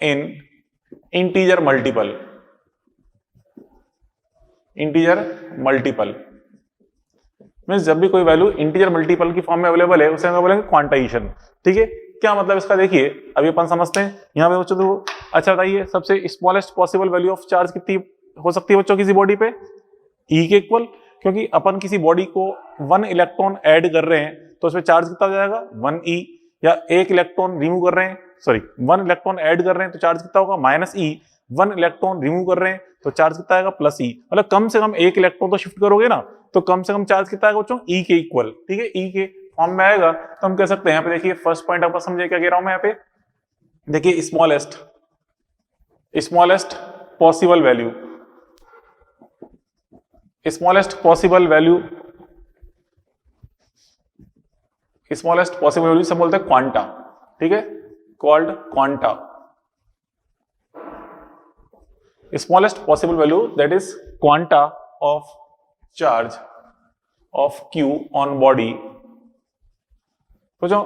in integer multiple, integer multiple means जब भी कोई वैल्यू इंटीजर मल्टीपल की फॉर्म में अवेलेबल है, उसे हम बोलेंगे क्वांटाइजेशन, ठीक है। क्या मतलब इसका, देखिए अभी अपन समझते हैं यहाँ पे बच्चों। तो अच्छा बताइए, सबसे smallest possible value of charge कितनी हो सकती है बच्चों किसी बॉडी पे? E के इक्वल, क्योंकि अपन किसी बॉडी को 1 इलेक्ट्रॉन ऐड कर रहे हैं, तो उसमें चार्ज कितना हो जाएगा, 1E। या 1 इलेक्ट्रॉन रिमूव कर रहे हैं, सॉरी 1 इलेक्ट्रॉन ऐड कर रहे हैं, तो चार्ज कितना होगा, -E। 1 इलेक्ट्रॉन रिमूव कर रहे हैं, तो चार्ज कितना आएगा, +E। मतलब कम से कम 1 इलेक्ट्रॉन तो शिफ्ट करोगे ना, तो कम से कम चार्ज कितना आएगा बच्चों, E के इक्वल, ठीक है, E के फॉर्म में आएगा। तो हम कह सकते हैं यहाँ पे, देखिए फर्स्ट पॉइंट आप समझे क्या कह रहा हूं मैं यहाँ पे, देखिए smallest possible value, smallest possible value से बोलते हैं क्वांटा, ठीक है, called quanta. Smallest possible value that is quanta of charge of Q on body. तो जो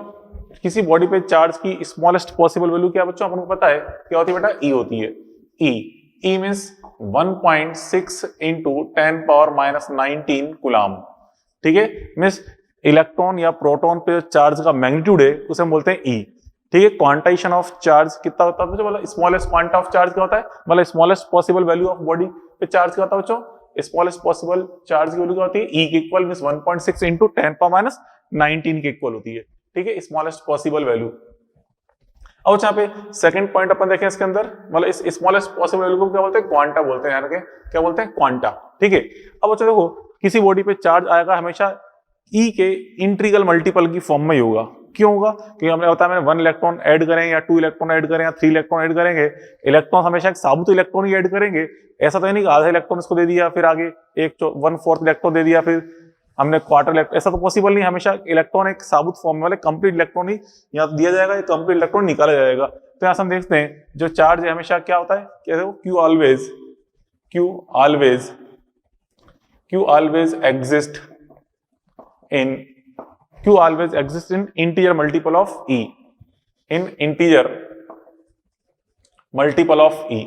किसी बॉडी पे चार्ज की स्मॉलेस्ट पॉसिबल वैल्यू क्या बच्चों, अपन को पता है क्या होती है बेटा, E होती है। E मींस 1.6 इंटू 10⁻⁻19 कूलम, ठीक है, मींस इलेक्ट्रॉन या प्रोटॉन पे चार्ज का मैग्नीट्यूड है, उसे हम बोलते हैं E, ठीक है। क्वांटाइजेशन ऑफ चार्ज कितना होता है बच्चों, मतलब स्मॉलेस्ट क्वांटा ऑफ चार्ज क्या होता है, मतलब smallest possible value of body पे चार्ज क्या होता है बच्चों, स्मॉलेस्ट पॉसिबल चार्ज की वैल्यू क्या होती है, E के इक्वल मींस 1.6 इंटू 10⁻�19 के इक्वल होती है, ठीक है, स्मॉलेस्ट पॉसिबल वैल्यू। अब यहाँ पे सेकंड पॉइंट अपन देखें इसके अंदर, मतलब इस स्मॉलेस्ट पॉसिबल वैल्यू को क्या बोलते हैं, क्वांटा बोलते हैं, यानी क्या बोलते हैं, क्वांटा, ठीक है। अब अच्छा देखो, किसी बॉडी पे चार्ज आएगा हमेशा E के इंटीग्रल मल्टीपल की फॉर्म में ही होगा। क्यों होगा, क्योंकि हमने बताया मैंने 1 इलेक्ट्रॉन ऐड करें या 2 इलेक्ट्रॉन ऐड करें या 3 इलेक्ट्रॉन ऐड करेंगे, इलेक्ट्रॉन हमेशा एक साबुत इलेक्ट्रॉन ही ऐड करेंगे। ऐसा तो नहीं कि आधा इलेक्ट्रॉन इसको दे दिया, फिर आगे 1/4 इलेक्ट्रॉन दे दिया, फिर हमने क्वार्टर इलेक्ट्रॉन, ऐसा तो पॉसिबल नहीं। हमेशा इलेक्ट्रॉन एक साबुत फॉर्म में वाले कंप्लीट इलेक्ट्रॉन ही यहाँ दिया जाएगा, कंप्लीट इलेक्ट्रॉन निकाला जाएगा। तो यहाँ हम देखते हैं जो चार्ज है हमेशा क्या होता है, क्या देखो, Q always exists in integer multiple of E, in integer multiple of E,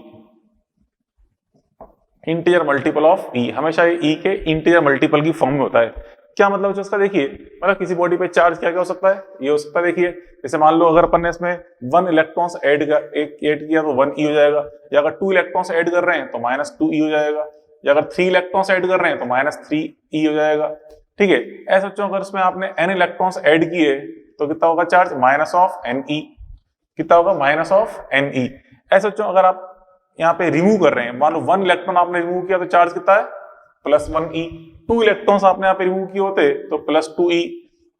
integer multiple of E, हमेशा ये E के इंटीजर मल्टीपल की फॉर्म में होता है। क्या मतलब है उसका, देखिए मतलब किसी बॉडी पे चार्ज क्या क्या हो सकता है, ये हो सकता है, देखिए जैसे मान लो अगर अपन ने इसमें 1 इलेक्ट्रॉन्स ऐड किया तो 1E हो जाएगा, या अगर 2 इलेक्ट्रॉन्स ऐड कर रहे हैं तो -2E हो जाएगा, या अगर 3 इलेक्ट्रॉन्स ऐड कर रहे हैं तो -3E हो जाएगा, ठीक है। ऐसा सोचो अगर इसमें आपने n इलेक्ट्रॉन्स ऐड किए तो कितना होगा चार्ज, -NE, कितना होगा, -NE। ऐसा सोचो अगर आप यहाँ पे रिमूव कर रहे हैं, मान लो 1 इलेक्ट्रॉन आपने रिमूव किया तो चार्ज कितना है, +1E। 2 इलेक्ट्रॉन्स आपने यहाँ पे रिमूव किए होते तो +2E,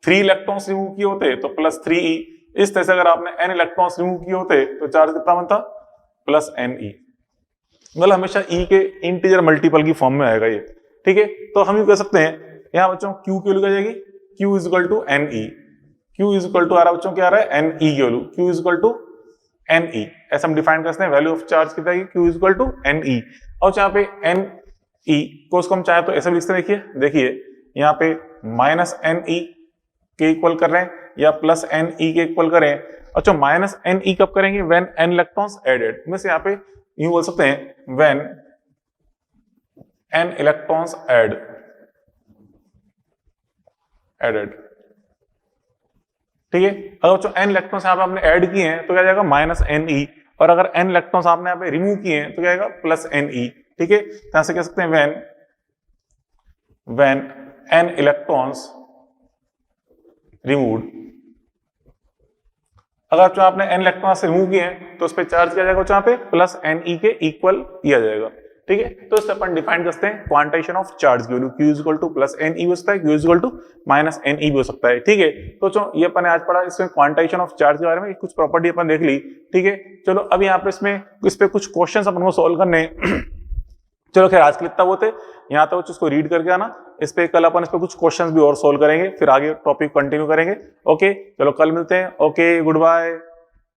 3 इलेक्ट्रॉन्स रिमूव किए होते तो +3E। इस तरह से अगर आपने n इलेक्ट्रॉन्स रिमूव किए होते तो चार्ज कितना बनता, +NE। मतलब हमेशा E के इंटीजर मल्टीपल की फॉर्म में आएगा ये, ठीक है। तो हम ये कह सकते हैं यहाँ बच्चों Q की वैल्यू क्या जाएगी, Q = NE, Q = आ रहा बच्चों क्या आ रहा है, NE की वैल्यू, Q = NE, ऐसा हम डिफाइन करते हैं। वैल्यू ऑफ चार्ज कितना है, Q = NE। और यहाँ पे NE को उसको हम चाहे तो ऐसे भी लिखते हैं, देखिए यहाँ पे -NE के इक्वल कर रहे हैं या +NE के इक्वल करें। अच्छा -NE कब करेंगे, when n electrons added, means यहाँ पे यूं बोल सकते हैं when n electrons add, added. ठीक है, अगर बच्चों n इलेक्ट्रॉन्स यहाँ पे आपने ऐड किए हैं तो क्या जाएगा माइनस NE, और अगर n इलेक्ट्रॉन्स आपने यहाँ पे रिमूव किए हैं तो क्या आएगा प्लस NE। ठीक है, यहां से कह सकते हैं when n इलेक्ट्रॉन्स रिमूव्ड, अगर जो आपने n इलेक्ट्रॉन से रिमूव किए हैं तो उस पर चार्ज किया जाएगा यहाँ पे प्लस NE के इक्वल किया जाएगा। ठीक है, तो इससे अपन डिफाइन करते हैं क्वांटाइजेशन ऑफ चार्ज की value, Q equal to plus NE हो सकता है, Q equal to minus NE भी हो सकता है। ठीक है, तो चलो ये अपन ने आज पढ़ा इसमें क्वांटाइजेशन ऑफ चार्ज के बारे में, कुछ प्रॉपर्टी अपन देख ली। ठीक है, चलो अब यहाँ पे इस पे कुछ क्वेश्चन अपन को सोल्व करने चलो खैर आज के लिए इतना बहुत है, यहाँ तक उसको रीड करके आना। इस पे कल अपन इस पे कुछ क्वेश्चंस भी और सोल्व करेंगे, फिर आगे टॉपिक कंटिन्यू करेंगे। ओके, चलो कल मिलते हैं। Okay, good bye.